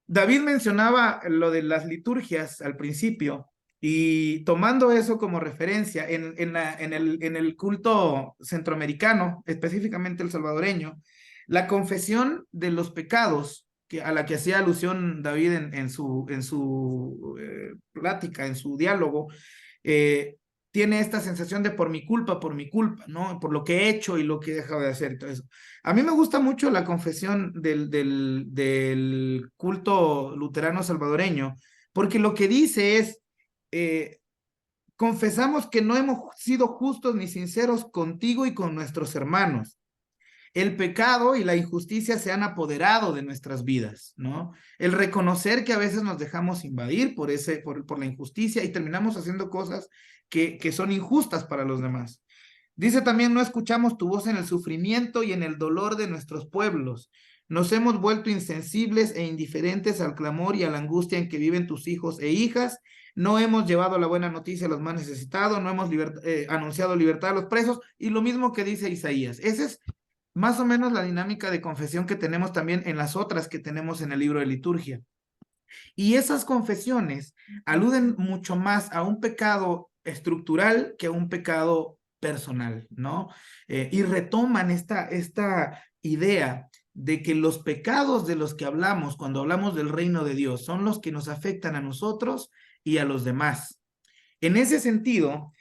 David mencionaba lo de las liturgias al principio, y tomando eso como referencia en el culto centroamericano, específicamente el salvadoreño, la confesión de los pecados a la que hacía alusión David en su plática, en su diálogo, tiene esta sensación de por mi culpa, ¿no? Por lo que he hecho y lo que he dejado de hacer y todo eso. A mí me gusta mucho la confesión del culto luterano salvadoreño, porque lo que dice es, confesamos que no hemos sido justos ni sinceros contigo y con nuestros hermanos. El pecado y la injusticia se han apoderado de nuestras vidas, ¿no? El reconocer que a veces nos dejamos invadir por la injusticia y terminamos haciendo cosas que son injustas para los demás. Dice también, no escuchamos tu voz en el sufrimiento y en el dolor de nuestros pueblos. Nos hemos vuelto insensibles e indiferentes al clamor y a la angustia en que viven tus hijos e hijas. No hemos llevado la buena noticia a los más necesitados, no hemos anunciado libertad a los presos, y lo mismo que dice Isaías. Esa es más o menos la dinámica de confesión que tenemos también en las otras que tenemos en el libro de liturgia. Y esas confesiones aluden mucho más a un pecado estructural que a un pecado personal, ¿no? Y retoman esta idea de que los pecados de los que hablamos cuando hablamos del reino de Dios son los que nos afectan a nosotros y a los demás. En ese sentido,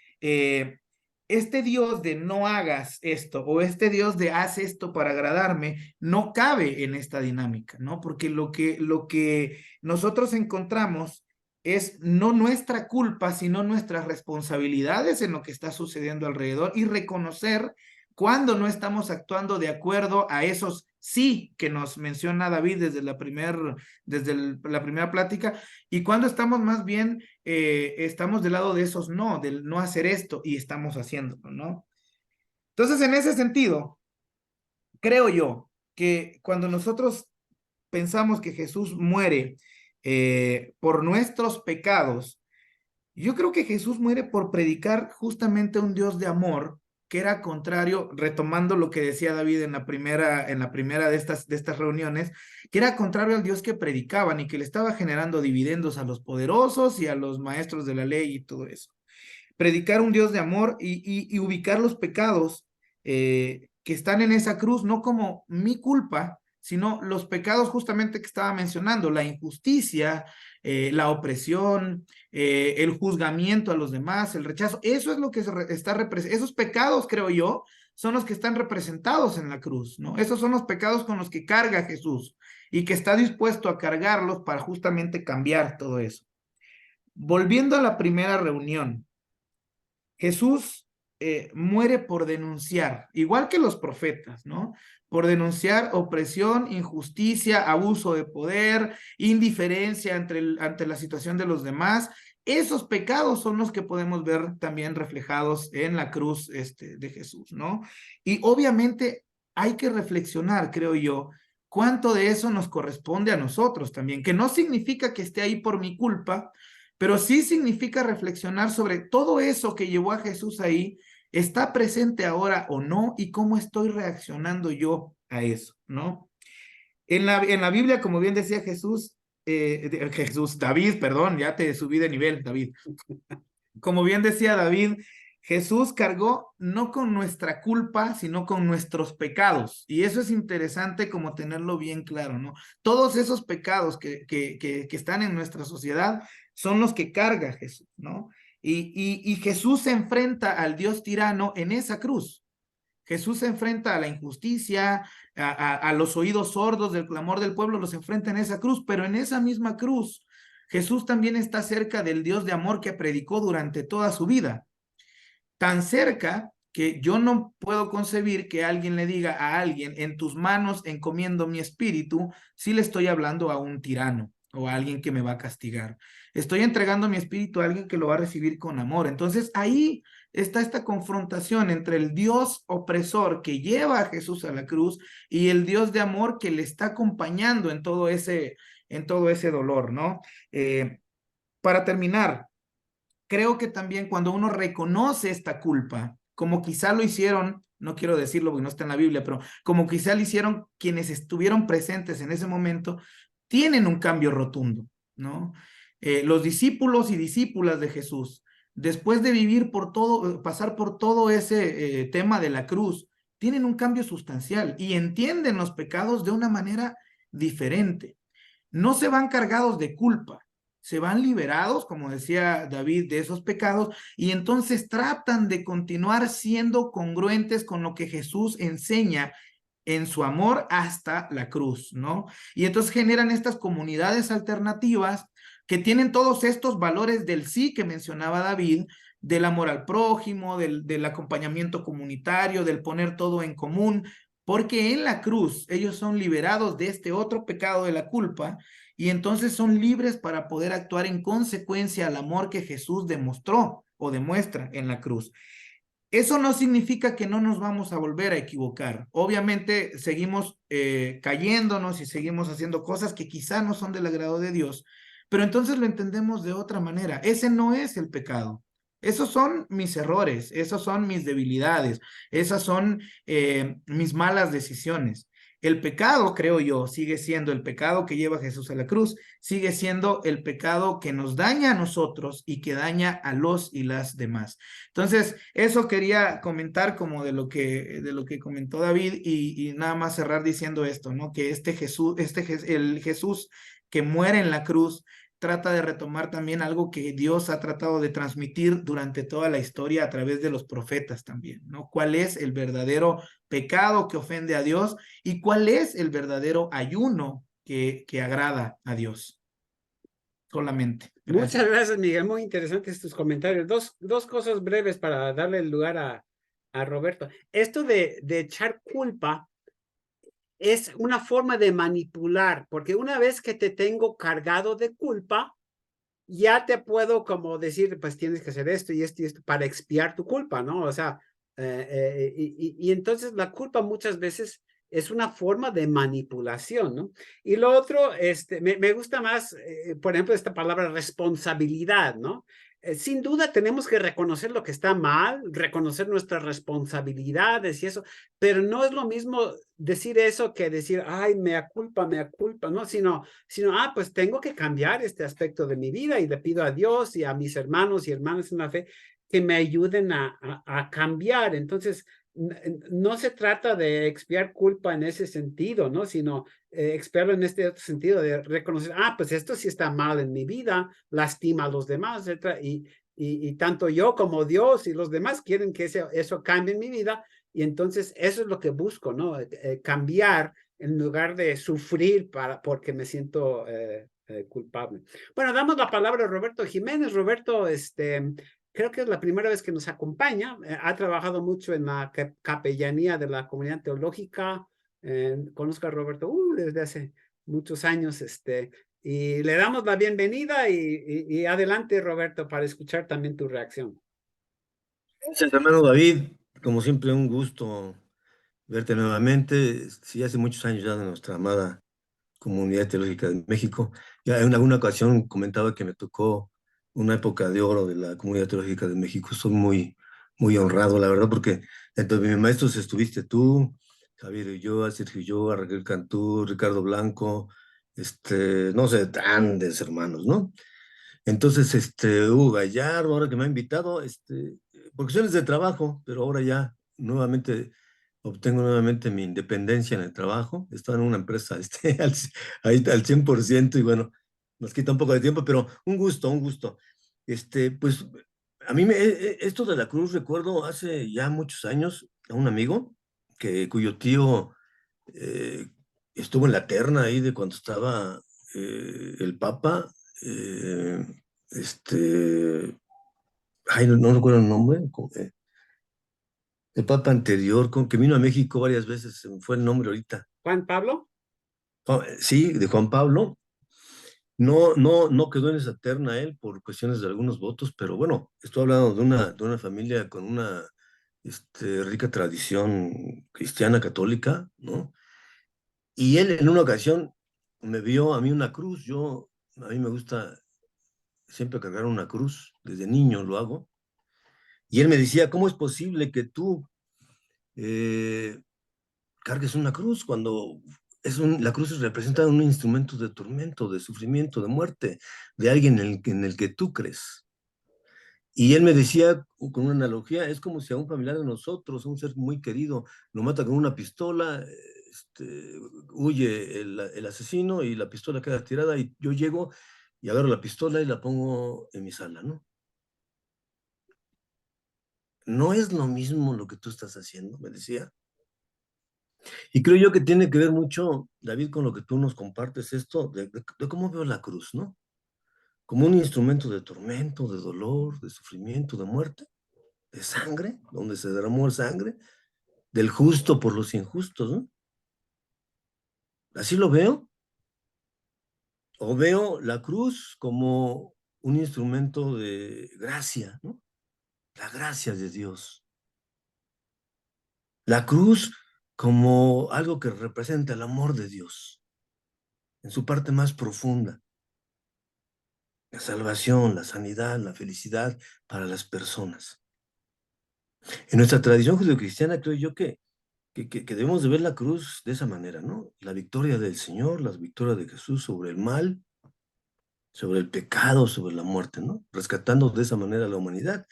este Dios de no hagas esto o este Dios de haz esto para agradarme no cabe en esta dinámica, ¿no? Porque lo que nosotros encontramos es no nuestra culpa, sino nuestras responsabilidades en lo que está sucediendo alrededor y reconocer cuando no estamos actuando de acuerdo a esos sí que nos menciona David desde la primera plática, y cuando estamos más bien, estamos del lado de esos no, del no hacer esto y estamos haciéndolo, ¿no? Entonces, en ese sentido, creo yo que cuando nosotros pensamos que Jesús muere por nuestros pecados, yo creo que Jesús muere por predicar justamente un Dios de amor que era contrario, retomando lo que decía David en la primera de estas reuniones, que era contrario al Dios que predicaban y que le estaba generando dividendos a los poderosos y a los maestros de la ley y todo eso. Predicar un Dios de amor y ubicar los pecados que están en esa cruz, no como mi culpa, sino los pecados justamente que estaba mencionando, la injusticia, la opresión, el juzgamiento a los demás, el rechazo. Eso es lo que está representando. Esos pecados, creo yo, son los que están representados en la cruz, ¿no? Esos son los pecados con los que carga Jesús y que está dispuesto a cargarlos para justamente cambiar todo eso. Volviendo a la primera reunión, Jesús muere por denunciar, igual que los profetas, ¿no? Por denunciar opresión, injusticia, abuso de poder, indiferencia ante la situación de los demás. Esos pecados son los que podemos ver también reflejados en la cruz de Jesús, ¿no? Y obviamente hay que reflexionar, creo yo, cuánto de eso nos corresponde a nosotros también, que no significa que esté ahí por mi culpa, pero sí significa reflexionar sobre todo eso que llevó a Jesús ahí, ¿está presente ahora o no? Y cómo estoy reaccionando yo a eso, ¿no? En la Biblia, como bien decía David, perdón, ya te subí de nivel, David. Como bien decía David, Jesús cargó no con nuestra culpa, sino con nuestros pecados. Y eso es interesante como tenerlo bien claro, ¿no? Todos esos pecados que están en nuestra sociedad son los que carga Jesús, ¿no? Y Jesús se enfrenta al Dios tirano en esa cruz. Jesús se enfrenta a la injusticia, a los oídos sordos del clamor del pueblo, los enfrenta en esa cruz, pero en esa misma cruz, Jesús también está cerca del Dios de amor que predicó durante toda su vida. Tan cerca que yo no puedo concebir que alguien le diga a alguien, en tus manos encomiendo mi espíritu, si le estoy hablando a un tirano o a alguien que me va a castigar. Estoy entregando mi espíritu a alguien que lo va a recibir con amor. Entonces ahí está esta confrontación entre el Dios opresor que lleva a Jesús a la cruz y el Dios de amor que le está acompañando en todo ese dolor, ¿no? Para terminar, creo que también cuando uno reconoce esta culpa, como quizá lo hicieron, no quiero decirlo porque no está en la Biblia, pero como quizá lo hicieron quienes estuvieron presentes en ese momento, tienen un cambio rotundo, ¿no? Los discípulos y discípulas de Jesús, después de vivir por todo, pasar por todo ese tema de la cruz, tienen un cambio sustancial y entienden los pecados de una manera diferente. No se van cargados de culpa, se van liberados, como decía David, de esos pecados, y entonces tratan de continuar siendo congruentes con lo que Jesús enseña en su amor hasta la cruz, ¿no? Y entonces generan estas comunidades alternativas que tienen todos estos valores del sí que mencionaba David, del amor al prójimo, del acompañamiento comunitario, del poner todo en común, porque en la cruz ellos son liberados de este otro pecado de la culpa y entonces son libres para poder actuar en consecuencia al amor que Jesús demostró o demuestra en la cruz. Eso no significa que no nos vamos a volver a equivocar. Obviamente seguimos cayéndonos y seguimos haciendo cosas que quizá no son del agrado de Dios, pero entonces lo entendemos de otra manera. Ese no es el pecado. Esos son mis errores, esos son mis debilidades, esas son mis malas decisiones. El pecado, creo yo, sigue siendo el pecado que lleva Jesús a la cruz, sigue siendo el pecado que nos daña a nosotros y que daña a los y las demás. Entonces, eso quería comentar como de lo que comentó David y nada más cerrar diciendo esto, ¿no? Que el Jesús que muere en la cruz trata de retomar también algo que Dios ha tratado de transmitir durante toda la historia a través de los profetas también, ¿no? ¿Cuál es el verdadero pecado que ofende a Dios y cuál es el verdadero ayuno que agrada a Dios? Solamente. Gracias. Muchas gracias, Miguel. Muy interesantes tus comentarios. Dos cosas breves para darle el lugar a Roberto. Esto de echar culpa es una forma de manipular, porque una vez que te tengo cargado de culpa, ya te puedo como decir, pues tienes que hacer esto y esto para expiar tu culpa, ¿no? O sea, y entonces la culpa muchas veces es una forma de manipulación, ¿no? Y lo otro, me gusta más, por ejemplo, esta palabra responsabilidad, ¿no? Sin duda tenemos que reconocer lo que está mal, reconocer nuestras responsabilidades y eso, pero no es lo mismo decir eso que decir, ay, mea culpa, ¿no? Sino, pues tengo que cambiar este aspecto de mi vida y le pido a Dios y a mis hermanos y hermanas en la fe que me ayuden a cambiar. Entonces, no se trata de expiar culpa en ese sentido, ¿no? Sino expiarlo en este otro sentido de reconocer, pues esto sí está mal en mi vida, lastima a los demás, etcétera. Y tanto yo como Dios y los demás quieren que eso cambie en mi vida. Y entonces eso es lo que busco, ¿no? Cambiar en lugar de sufrir porque me siento culpable. Bueno, damos la palabra a Roberto Jiménez. Roberto, creo que es la primera vez que nos acompaña. Ha trabajado mucho en la capellanía de la comunidad teológica. Conozco a Roberto desde hace muchos años, y le damos la bienvenida y adelante, Roberto, para escuchar también tu reacción. Gracias, hermano David. Como siempre, un gusto verte nuevamente. Sí, hace muchos años ya de nuestra amada Comunidad Teológica de México. Ya en alguna ocasión comentaba que me tocó una época de oro de la Comunidad Teológica de México. Estoy muy honrado, la verdad, porque entre mis maestros estuviste tú, Javier Ulloa, Sergio Ulloa, Raquel Cantú, Ricardo Blanco, no sé, grandes hermanos, ¿no? Entonces, Hugo Gallardo, ahora que me ha invitado, por cuestiones de trabajo, pero ahora ya obtengo nuevamente mi independencia en el trabajo. Estaba en una empresa ahí al 100% y bueno, nos quita un poco de tiempo, pero un gusto, un gusto. Pues a mí esto de la cruz recuerdo hace ya muchos años a un amigo cuyo tío eh, estuvo en la terna ahí de cuando estaba el Papa, eh, ay, no recuerdo el nombre, el Papa anterior, que vino a México varias veces, se me fue el nombre ahorita. Juan Pablo. Sí, de Juan Pablo. No quedó en esa terna él por cuestiones de algunos votos, pero bueno, estoy hablando de una familia con una rica tradición cristiana católica, ¿no? Y él en una ocasión me vio a mí una cruz. A mí me gusta siempre cargar una cruz, desde niño lo hago. Y él me decía, ¿cómo es posible que tú eh, cargues una cruz cuando la cruz representa un instrumento de tormento, de sufrimiento, de muerte, de alguien en el que tú crees? Y él me decía con una analogía, es como si a un familiar de nosotros, a un ser muy querido, lo mata con una pistola, huye el asesino y la pistola queda tirada y yo llego y agarro la pistola y la pongo en mi sala, ¿no? No es lo mismo lo que tú estás haciendo, me decía. Y creo yo que tiene que ver mucho, David, con lo que tú nos compartes esto, de cómo veo la cruz, ¿no? Como un instrumento de tormento, de dolor, de sufrimiento, de muerte, de sangre, donde se derramó sangre, del justo por los injustos, ¿no? Así lo veo. O veo la cruz como un instrumento de gracia, ¿no? La gracia de Dios. La cruz como algo que representa el amor de Dios en su parte más profunda. La salvación, la sanidad, la felicidad para las personas. En nuestra tradición judeocristiana creo yo que debemos de ver la cruz de esa manera, ¿no? La victoria del Señor, la victoria de Jesús sobre el mal, sobre el pecado, sobre la muerte, ¿no? Rescatando de esa manera a la humanidad.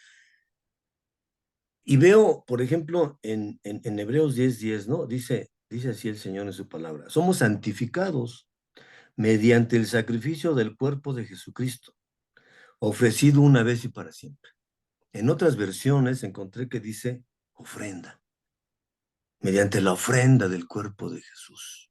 Y veo, por ejemplo, en Hebreos 10:10, ¿no? Dice así el Señor en su palabra: somos santificados mediante el sacrificio del cuerpo de Jesucristo, ofrecido una vez y para siempre. En otras versiones encontré que dice ofrenda, mediante la ofrenda del cuerpo de Jesús.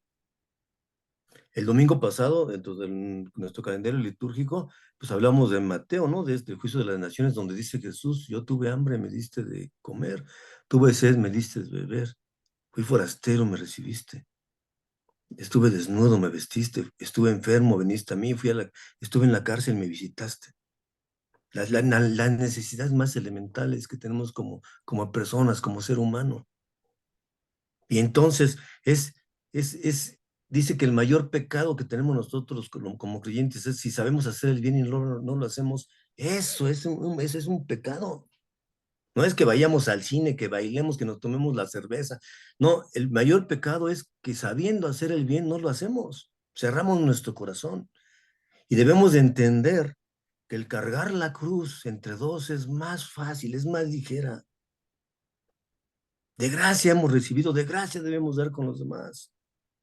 El domingo pasado, dentro de nuestro calendario litúrgico, pues hablamos de Mateo, ¿no? Desde el juicio de las naciones, donde dice Jesús: yo tuve hambre, me diste de comer, tuve sed, me diste de beber, fui forastero, me recibiste, estuve desnudo, me vestiste, estuve enfermo, viniste a mí, estuve en la cárcel, me visitaste. Las necesidades más elementales que tenemos como personas, como ser humano. Y entonces dice que el mayor pecado que tenemos nosotros como creyentes es si sabemos hacer el bien y no lo hacemos. Eso es un pecado. No es que vayamos al cine, que bailemos, que nos tomemos la cerveza. No, el mayor pecado es que sabiendo hacer el bien no lo hacemos. Cerramos nuestro corazón. Y debemos de entender que el cargar la cruz entre dos es más fácil, es más ligera. De gracia hemos recibido, de gracia debemos dar con los demás.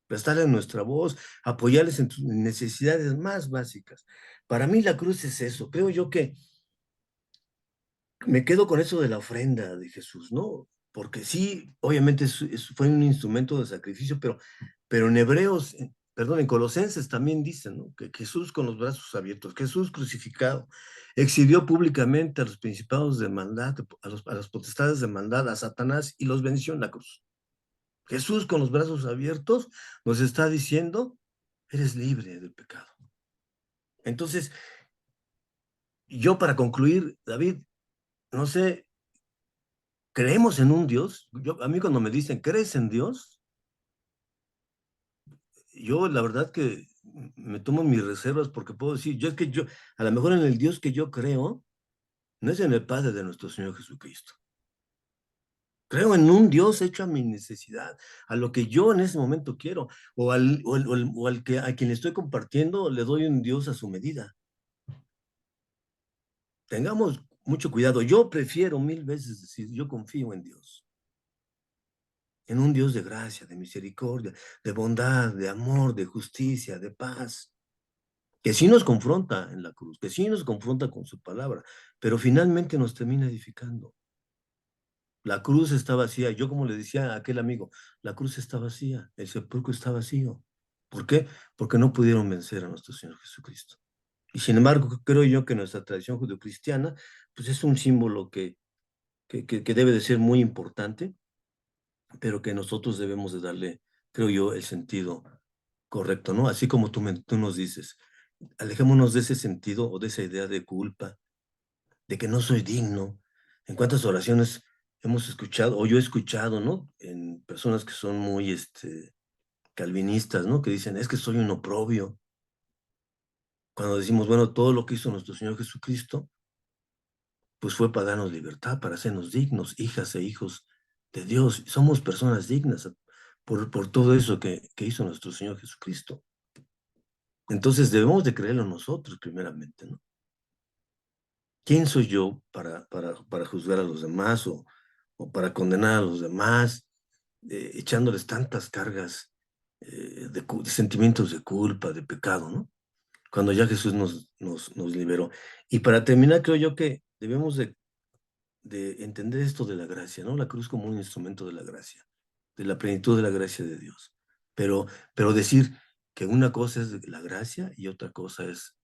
Prestarles nuestra voz, apoyarles en sus necesidades más básicas. Para mí la cruz es eso. Creo yo que me quedo con eso de la ofrenda de Jesús, ¿no? Porque sí, obviamente fue un instrumento de sacrificio, pero en Hebreos, perdón, en Colosenses también dicen, ¿no? Que Jesús con los brazos abiertos, Jesús crucificado, exhibió públicamente a los principados de maldad, a las potestades de maldad, a Satanás, y los venció en la cruz. Jesús con los brazos abiertos nos está diciendo: eres libre del pecado. Entonces, yo para concluir, David, no sé, ¿creemos en un Dios? A mí cuando me dicen, ¿crees en Dios? Yo la verdad que me tomo mis reservas porque puedo decir, a lo mejor en el Dios que yo creo, no es en el Padre de nuestro Señor Jesucristo. Creo en un Dios hecho a mi necesidad, a lo que yo en ese momento quiero, a quien le estoy compartiendo le doy un Dios a su medida. Tengamos mucho cuidado. Yo prefiero 1000 veces decir, yo confío en Dios. En un Dios de gracia, de misericordia, de bondad, de amor, de justicia, de paz. Que sí nos confronta en la cruz, que sí nos confronta con su palabra, pero finalmente nos termina edificando. La cruz está vacía. Yo, como le decía a aquel amigo, la cruz está vacía, el sepulcro está vacío. ¿Por qué? Porque no pudieron vencer a nuestro Señor Jesucristo. Y sin embargo, creo yo que nuestra tradición judeocristiana, pues es un símbolo que debe de ser muy importante, pero que nosotros debemos de darle, creo yo, el sentido correcto, ¿no? Así como tú nos dices, alejémonos de ese sentido o de esa idea de culpa, de que no soy digno. ¿En cuántas oraciones hemos escuchado, o yo he escuchado, ¿no? En personas que son muy calvinistas, ¿no? Que dicen, es que soy un oprobio. Cuando decimos, bueno, todo lo que hizo nuestro Señor Jesucristo, pues fue para darnos libertad, para hacernos dignos, hijas e hijos de Dios. Somos personas dignas por todo eso que hizo nuestro Señor Jesucristo. Entonces debemos de creerlo nosotros primeramente, ¿no? ¿Quién soy yo para juzgar a los demás o para condenar a los demás, echándoles tantas cargas de sentimientos de culpa, de pecado, ¿no? Cuando ya Jesús nos liberó. Y para terminar, creo yo que debemos de entender esto de la gracia, ¿no? La cruz como un instrumento de la gracia, de la plenitud de la gracia de Dios. Pero decir que una cosa es la gracia y otra cosa es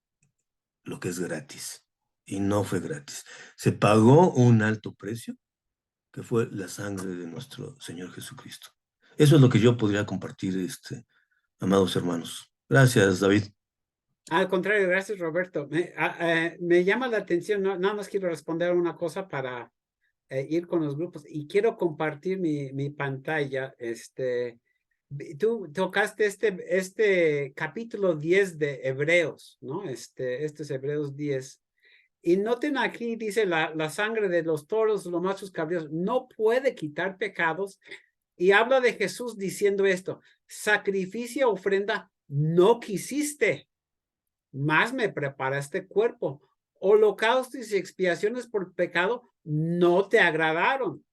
lo que es gratis. Y no fue gratis. Se pagó un alto precio, que fue la sangre de nuestro Señor Jesucristo. Eso es lo que yo podría compartir, amados hermanos. Gracias, David. Al contrario, gracias, Roberto. Me llama la atención, nada más quiero responder una cosa para ir con los grupos y quiero compartir mi pantalla. Tú tocaste este capítulo 10 de Hebreos, ¿no? Este es Hebreos 10. Y noten aquí, dice la sangre de los toros, los machos cabríos, no puede quitar pecados. Y habla de Jesús diciendo esto: sacrificio, ofrenda, no quisiste, más me preparaste cuerpo. Holocaustos y expiaciones por pecado no te agradaron.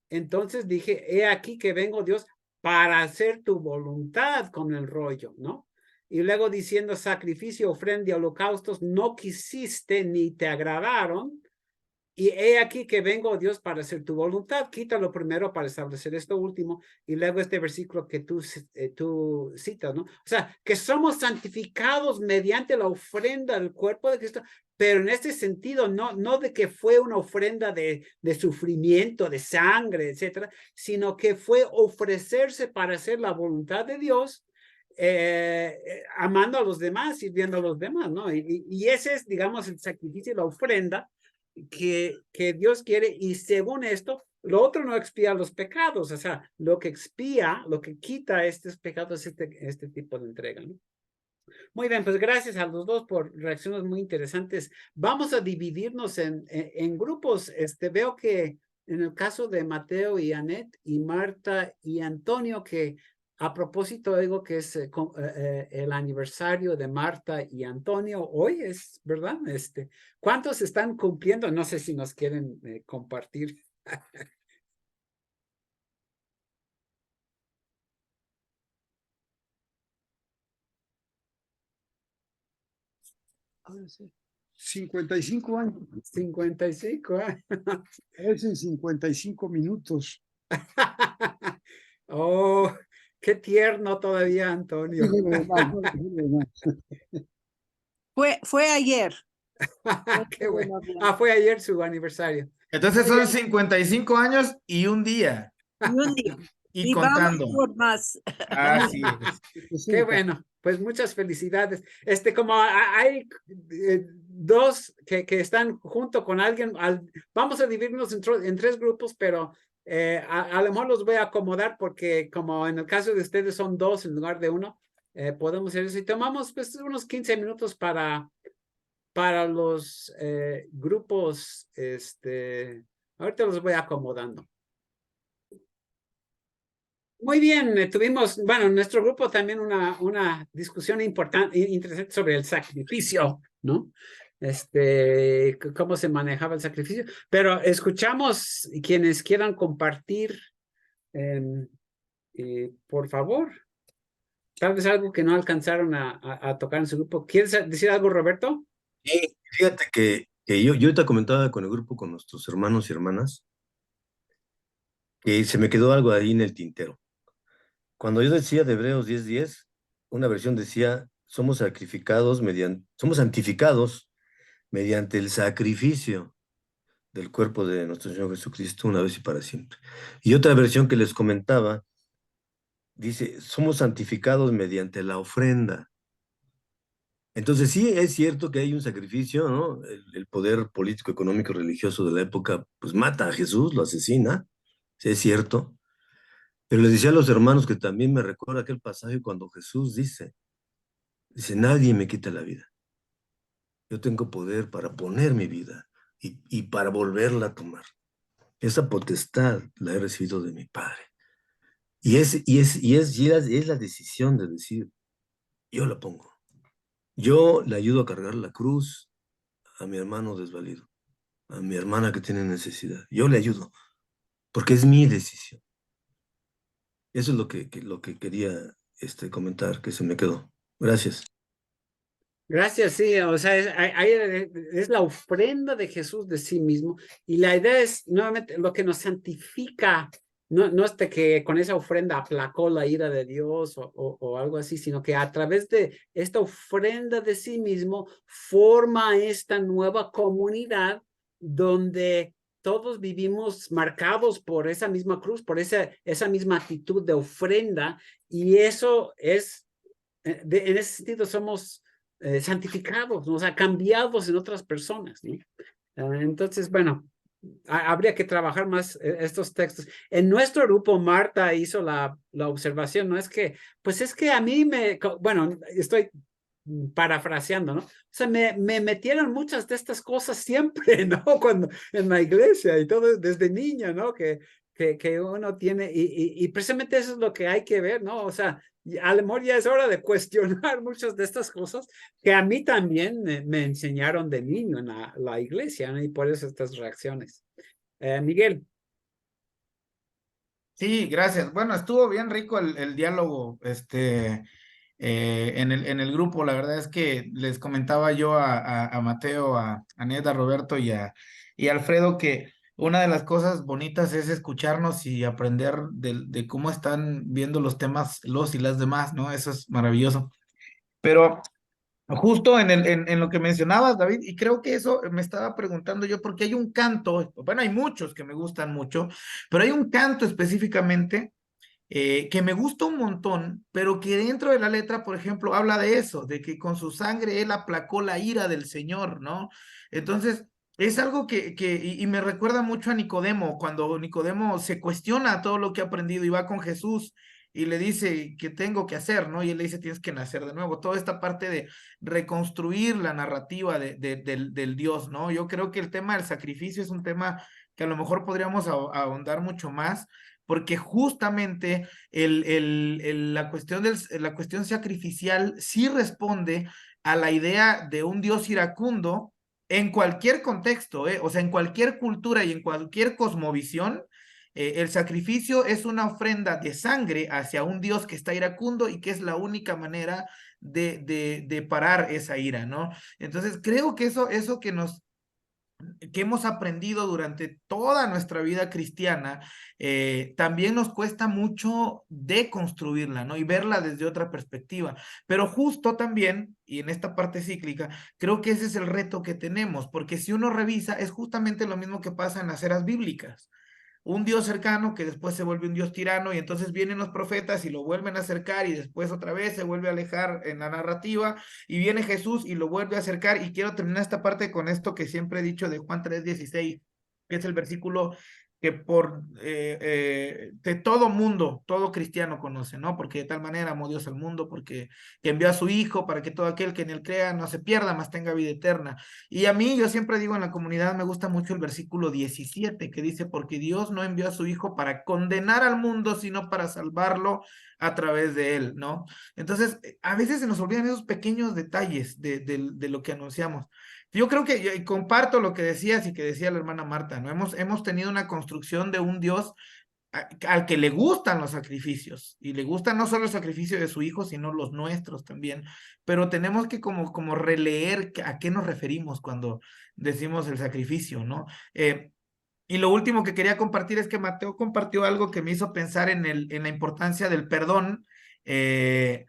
Entonces dije, he aquí que vengo, Dios, para hacer tu voluntad con el rollo, ¿no? y luego diciendo sacrificio, ofrenda y holocaustos, no quisiste ni te agradaron. Y he aquí que vengo, Dios, para hacer tu voluntad. Quítalo primero para establecer esto último. Y luego este versículo que tú citas, ¿no? O sea, que somos santificados mediante la ofrenda del cuerpo de Cristo, pero en este sentido, no de que fue una ofrenda de sufrimiento, de sangre, etcétera, sino que fue ofrecerse para hacer la voluntad de Dios, amando a los demás, sirviendo a los demás, ¿no? Y ese es, digamos, el sacrificio y la ofrenda que Dios quiere, y según esto, lo otro no expía los pecados, o sea, lo que expía, lo que quita estos pecados es este tipo de entrega, ¿no? Muy bien, pues gracias a los dos por reacciones muy interesantes. Vamos a dividirnos en grupos. Veo que en el caso de Mateo y Anet y Marta y Antonio, que a propósito digo que es el aniversario de Marta y Antonio, hoy es, ¿verdad? ¿Cuántos están cumpliendo? No sé si nos quieren compartir. Ah, sí. 55 años, 55, ¿eh? parecen 55 minutos. Oh, qué tierno todavía, Antonio. Fue ayer. Qué bueno. Fue ayer su aniversario. Entonces Muy son bien. 55 años y un día. Y un día. Y vamos contando. por más. Así es. Qué bueno. Pues muchas felicidades. Como hay dos que están junto con alguien, vamos a dividirnos en tres grupos, pero a lo mejor los voy a acomodar porque como en el caso de ustedes son dos en lugar de uno, podemos hacer eso. Y tomamos pues unos 15 minutos para los grupos, ahorita los voy acomodando. Muy bien, tuvimos, bueno, en nuestro grupo también una discusión importante, interesante sobre el sacrificio, ¿no? Cómo se manejaba el sacrificio, pero escuchamos quienes quieran compartir, por favor, tal vez algo que no alcanzaron a tocar en su grupo. ¿Quieres decir algo, Roberto? Sí, fíjate que yo te comentaba con el grupo, con nuestros hermanos y hermanas, que se me quedó algo ahí en el tintero. Cuando yo decía de Hebreos 10:10, una versión decía, somos santificados mediante el sacrificio del cuerpo de nuestro Señor Jesucristo una vez y para siempre. Y otra versión que les comentaba dice, somos santificados mediante la ofrenda. Entonces sí, es cierto que hay un sacrificio, ¿no? El poder político, económico, religioso de la época, pues mata a Jesús, lo asesina, sí es cierto. Pero les decía a los hermanos que también me recuerda aquel pasaje cuando Jesús dice, nadie me quita la vida. Yo tengo poder para poner mi vida y para volverla a tomar. Esa potestad la he recibido de mi Padre. Y es la decisión de decir, yo la pongo. Yo le ayudo a cargar la cruz a mi hermano desvalido, a mi hermana que tiene necesidad. Yo le ayudo, porque es mi decisión. Eso es lo que quería comentar, que se me quedó. Gracias. Gracias, sí, o sea, es la ofrenda de Jesús de sí mismo, y la idea es nuevamente lo que nos santifica, no es de que con esa ofrenda aplacó la ira de Dios o algo así, sino que a través de esta ofrenda de sí mismo forma esta nueva comunidad donde todos vivimos marcados por esa misma cruz, por esa misma actitud de ofrenda, y eso es, en ese sentido somos santificados, ¿no? O sea, cambiados en otras personas, ¿no? Entonces, bueno, habría que trabajar más estos textos. En nuestro grupo, Marta hizo la observación, ¿no? Pues es que a mí bueno, estoy parafraseando, ¿no? O sea, me metieron muchas de estas cosas siempre, ¿no? Cuando en la iglesia y todo desde niño, ¿no? Que uno tiene, y precisamente eso es lo que hay que ver, ¿no? O sea, a lo mejor ya es hora de cuestionar muchas de estas cosas que a mí también me enseñaron de niño en la iglesia, ¿no? Y por eso estas reacciones. Miguel. Sí, gracias. Bueno, estuvo bien rico el diálogo. en el grupo. La verdad es que les comentaba yo a Mateo, a Ned, a Roberto y a Alfredo que una de las cosas bonitas es escucharnos y aprender de cómo están viendo los temas los y las demás, ¿no? Eso es maravilloso. Pero justo en lo que mencionabas, David, y creo que eso me estaba preguntando yo, porque hay un canto, bueno, hay muchos que me gustan mucho, pero hay un canto específicamente que me gusta un montón, pero que dentro de la letra, por ejemplo, habla de eso, de que con su sangre él aplacó la ira del Señor, ¿no? Entonces, es algo y me recuerda mucho a Nicodemo, cuando Nicodemo se cuestiona todo lo que ha aprendido y va con Jesús y le dice, ¿qué tengo que hacer? ¿No? Y él le dice, tienes que nacer de nuevo. Toda esta parte de reconstruir la narrativa del Dios, ¿no? Yo creo que el tema del sacrificio es un tema que a lo mejor podríamos ahondar mucho más, porque justamente la cuestión sacrificial sí responde a la idea de un Dios iracundo en cualquier contexto, o sea, en cualquier cultura y en cualquier cosmovisión. El sacrificio es una ofrenda de sangre hacia un Dios que está iracundo y que es la única manera de parar esa ira, ¿no? Entonces, creo que eso que hemos aprendido durante toda nuestra vida cristiana, también nos cuesta mucho deconstruirla, ¿no? Y verla desde otra perspectiva. Pero justo también, y en esta parte cíclica, creo que ese es el reto que tenemos, porque si uno revisa, es justamente lo mismo que pasa en las eras bíblicas. Un Dios cercano que después se vuelve un Dios tirano y entonces vienen los profetas y lo vuelven a acercar y después otra vez se vuelve a alejar en la narrativa y viene Jesús y lo vuelve a acercar. Y quiero terminar esta parte con esto que siempre he dicho de Juan 3:16, que es el versículo que de todo mundo, todo cristiano conoce, ¿no? Porque de tal manera amó Dios al mundo, porque que envió a su Hijo para que todo aquel que en él crea no se pierda, mas tenga vida eterna. Y a mí, yo siempre digo en la comunidad, me gusta mucho el versículo 17, que dice, porque Dios no envió a su Hijo para condenar al mundo, sino para salvarlo a través de él, ¿no? Entonces, a veces se nos olvidan esos pequeños detalles de lo que anunciamos. Yo creo que y comparto lo que decías y que decía la hermana Marta, ¿no? Hemos tenido una construcción de un Dios al que le gustan los sacrificios y le gusta no solo el sacrificio de su hijo, sino los nuestros también. Pero tenemos que como releer a qué nos referimos cuando decimos el sacrificio, ¿no? Y lo último que quería compartir es que Mateo compartió algo que me hizo pensar en la importancia del perdón en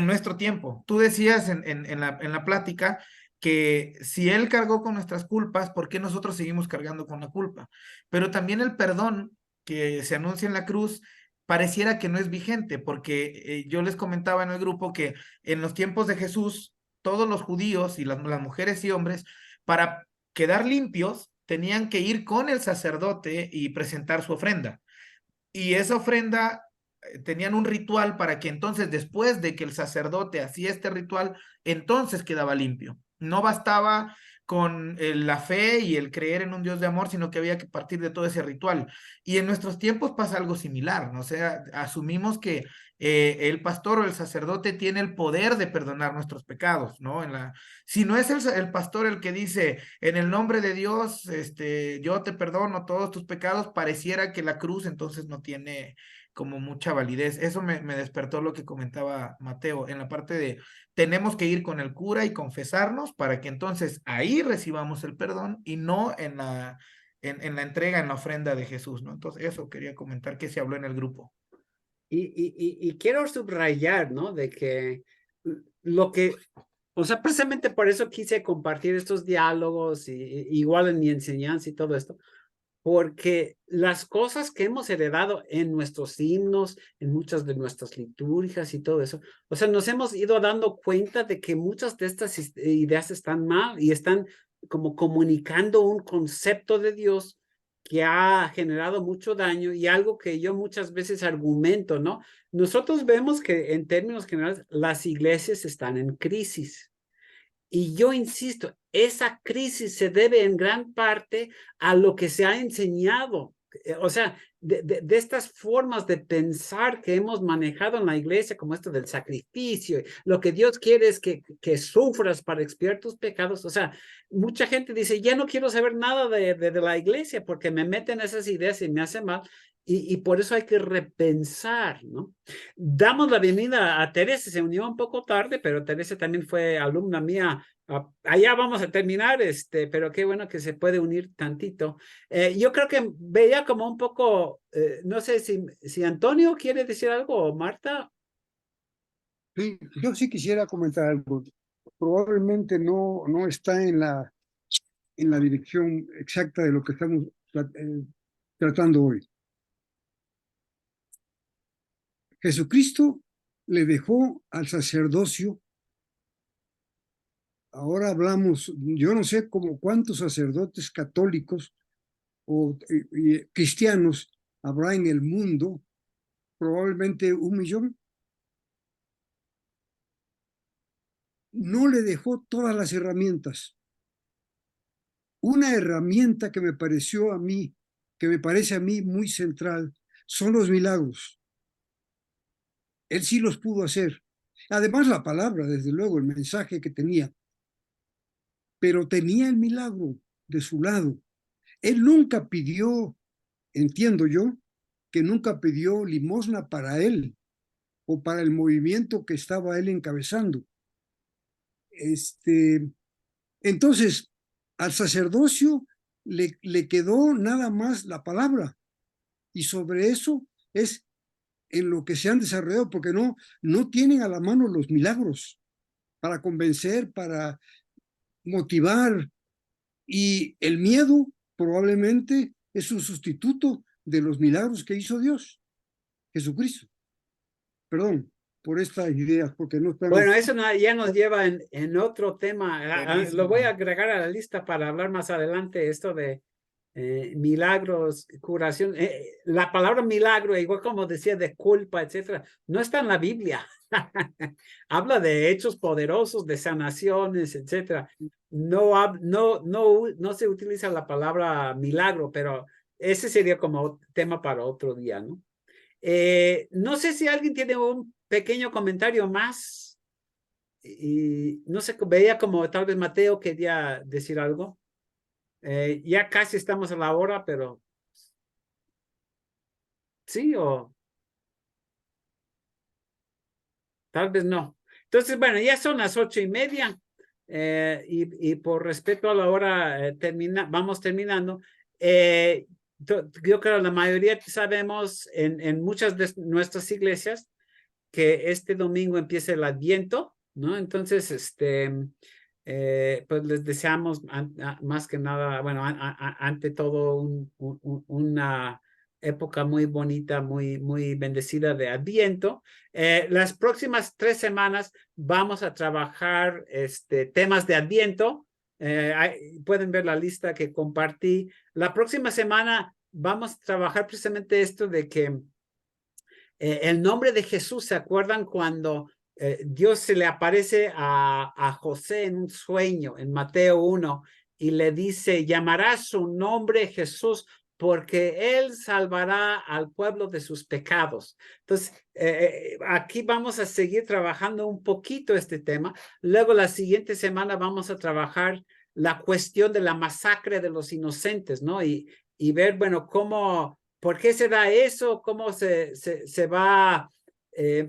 nuestro tiempo. Tú decías en la plática que si Él cargó con nuestras culpas, ¿por qué nosotros seguimos cargando con la culpa? Pero también el perdón que se anuncia en la cruz pareciera que no es vigente, porque yo les comentaba en el grupo que en los tiempos de Jesús, todos los judíos y las mujeres y hombres, para quedar limpios, tenían que ir con el sacerdote y presentar su ofrenda. Y esa ofrenda tenían un ritual para que entonces, después de que el sacerdote hacía este ritual, entonces quedaba limpio. No bastaba con la fe y el creer en un Dios de amor, sino que había que partir de todo ese ritual. Y en nuestros tiempos pasa algo similar, ¿no? O sea, asumimos que el pastor o el sacerdote tiene el poder de perdonar nuestros pecados, ¿no? Si no es el pastor el que dice, en el nombre de Dios, yo te perdono todos tus pecados, pareciera que la cruz entonces no tiene como mucha validez. Eso me despertó lo que comentaba Mateo en la parte de tenemos que ir con el cura y confesarnos para que entonces ahí recibamos el perdón y no en la entrega, en la ofrenda de Jesús, ¿no? Entonces eso quería comentar que se habló en el grupo. Y quiero subrayar, ¿no? De que o sea, precisamente por eso quise compartir estos diálogos, igual en mi enseñanza y todo esto, porque las cosas que hemos heredado en nuestros himnos, en muchas de nuestras liturgias y todo eso, o sea, nos hemos ido dando cuenta de que muchas de estas ideas están mal y están como comunicando un concepto de Dios que ha generado mucho daño y algo que yo muchas veces argumento, ¿no? Nosotros vemos que en términos generales las iglesias están en crisis. Y yo insisto, esa crisis se debe en gran parte a lo que se ha enseñado, o sea, de estas formas de pensar que hemos manejado en la iglesia, como esto del sacrificio, lo que Dios quiere es que sufras para expiar tus pecados. O sea, mucha gente dice, ya no quiero saber nada de la iglesia porque me meten esas ideas y me hace mal. y por eso hay que repensar, ¿no? Damos la bienvenida a Teresa, se unió un poco tarde, pero Teresa también fue alumna mía. Allá vamos a terminar, pero qué bueno que se puede unir tantito. Yo creo que veía como un poco, no sé si Antonio quiere decir algo o Marta. Sí, yo sí quisiera comentar algo. Probablemente no está en la dirección exacta de lo que estamos tratando hoy. Jesucristo le dejó al sacerdocio. Ahora hablamos, yo no sé como cuántos sacerdotes católicos o cristianos habrá en el mundo, probablemente 1 millón. No le dejó todas las herramientas. Una herramienta que me pareció a mí, que me parece a mí muy central, son los milagros. Él sí los pudo hacer. Además, la palabra, desde luego, el mensaje que tenía. Pero tenía el milagro de su lado. Él nunca pidió, entiendo yo, que nunca pidió limosna para él o para el movimiento que estaba él encabezando. Entonces, al sacerdocio le quedó nada más la palabra, y sobre eso es en lo que se han desarrollado, porque no tienen a la mano los milagros para convencer, para motivar, y el miedo probablemente es un sustituto de los milagros que hizo Dios, Jesucristo. Perdón por estas ideas, porque no están... Bueno, eso ya nos lleva en otro tema. Buenísimo. Lo voy a agregar a la lista para hablar más adelante, esto de milagros, curación. La palabra milagro, igual como decía de culpa, etcétera, no está en la Biblia. Habla de hechos poderosos, de sanaciones, etcétera. No se utiliza la palabra milagro, pero ese sería como tema para otro día, ¿no? No sé si alguien tiene un pequeño comentario más. Y no sé, veía como tal vez Mateo quería decir algo. Ya casi estamos a la hora, pero sí o tal vez no. Entonces, bueno, ya son las 8:30 y por respeto a la hora vamos terminando. Yo creo que la mayoría sabemos en muchas de nuestras iglesias que este domingo empieza el Adviento, ¿no? Entonces, pues les deseamos más que nada, bueno, ante todo una época muy bonita, muy bendecida de Adviento. Las próximas 3 semanas vamos a trabajar temas de Adviento. Pueden ver la lista que compartí. La próxima semana vamos a trabajar precisamente esto de que el nombre de Jesús, ¿se acuerdan cuando Dios se le aparece a José en un sueño en Mateo 1 y le dice, llamará su nombre Jesús porque él salvará al pueblo de sus pecados? Entonces, aquí vamos a seguir trabajando un poquito este tema. Luego, la siguiente semana vamos a trabajar la cuestión de la masacre de los inocentes, ¿no? Y ver, bueno, ¿por qué se da eso? ¿Cómo se va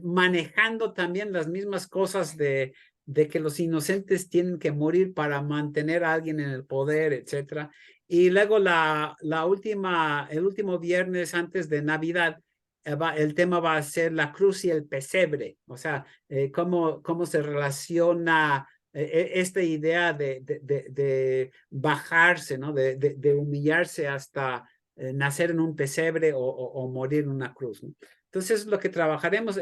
manejando también las mismas cosas de que los inocentes tienen que morir para mantener a alguien en el poder, etcétera? Y luego el último viernes antes de Navidad, el tema va a ser la cruz y el pesebre. O sea, cómo se relaciona esta idea de bajarse, ¿no? De humillarse hasta nacer en un pesebre o morir en una cruz, ¿no? Entonces, lo que trabajaremos,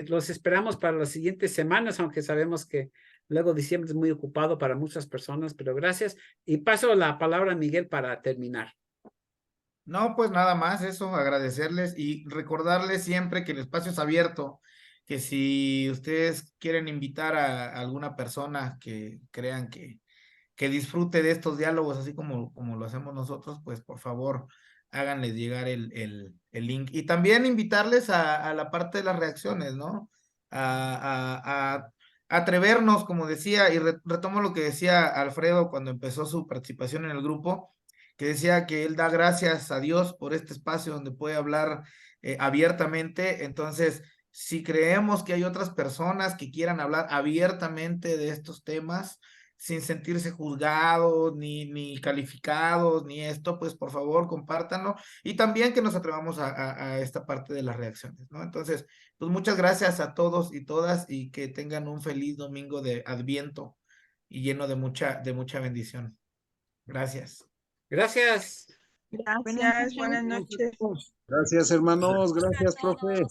los esperamos para las siguientes semanas, aunque sabemos que luego diciembre es muy ocupado para muchas personas, pero gracias. Y paso la palabra a Miguel para terminar. No, pues nada más eso, agradecerles y recordarles siempre que el espacio es abierto, que si ustedes quieren invitar a alguna persona que crean que disfrute de estos diálogos, así como lo hacemos nosotros, pues por favor háganles llegar el link. Y también invitarles a la parte de las reacciones, ¿no? A atrevernos, como decía, y retomo lo que decía Alfredo cuando empezó su participación en el grupo, que decía que él da gracias a Dios por este espacio donde puede hablar abiertamente. Entonces, si creemos que hay otras personas que quieran hablar abiertamente de estos temas, sin sentirse juzgados, ni calificados, ni esto, pues por favor compártanlo. Y también que nos atrevamos a esta parte de las reacciones, ¿no? Entonces, pues muchas gracias a todos y todas y que tengan un feliz domingo de Adviento y lleno de mucha bendición. Gracias. Gracias. Buenas Gracias, buenas noches. noches. Todos. Gracias, hermanos. Gracias, profe.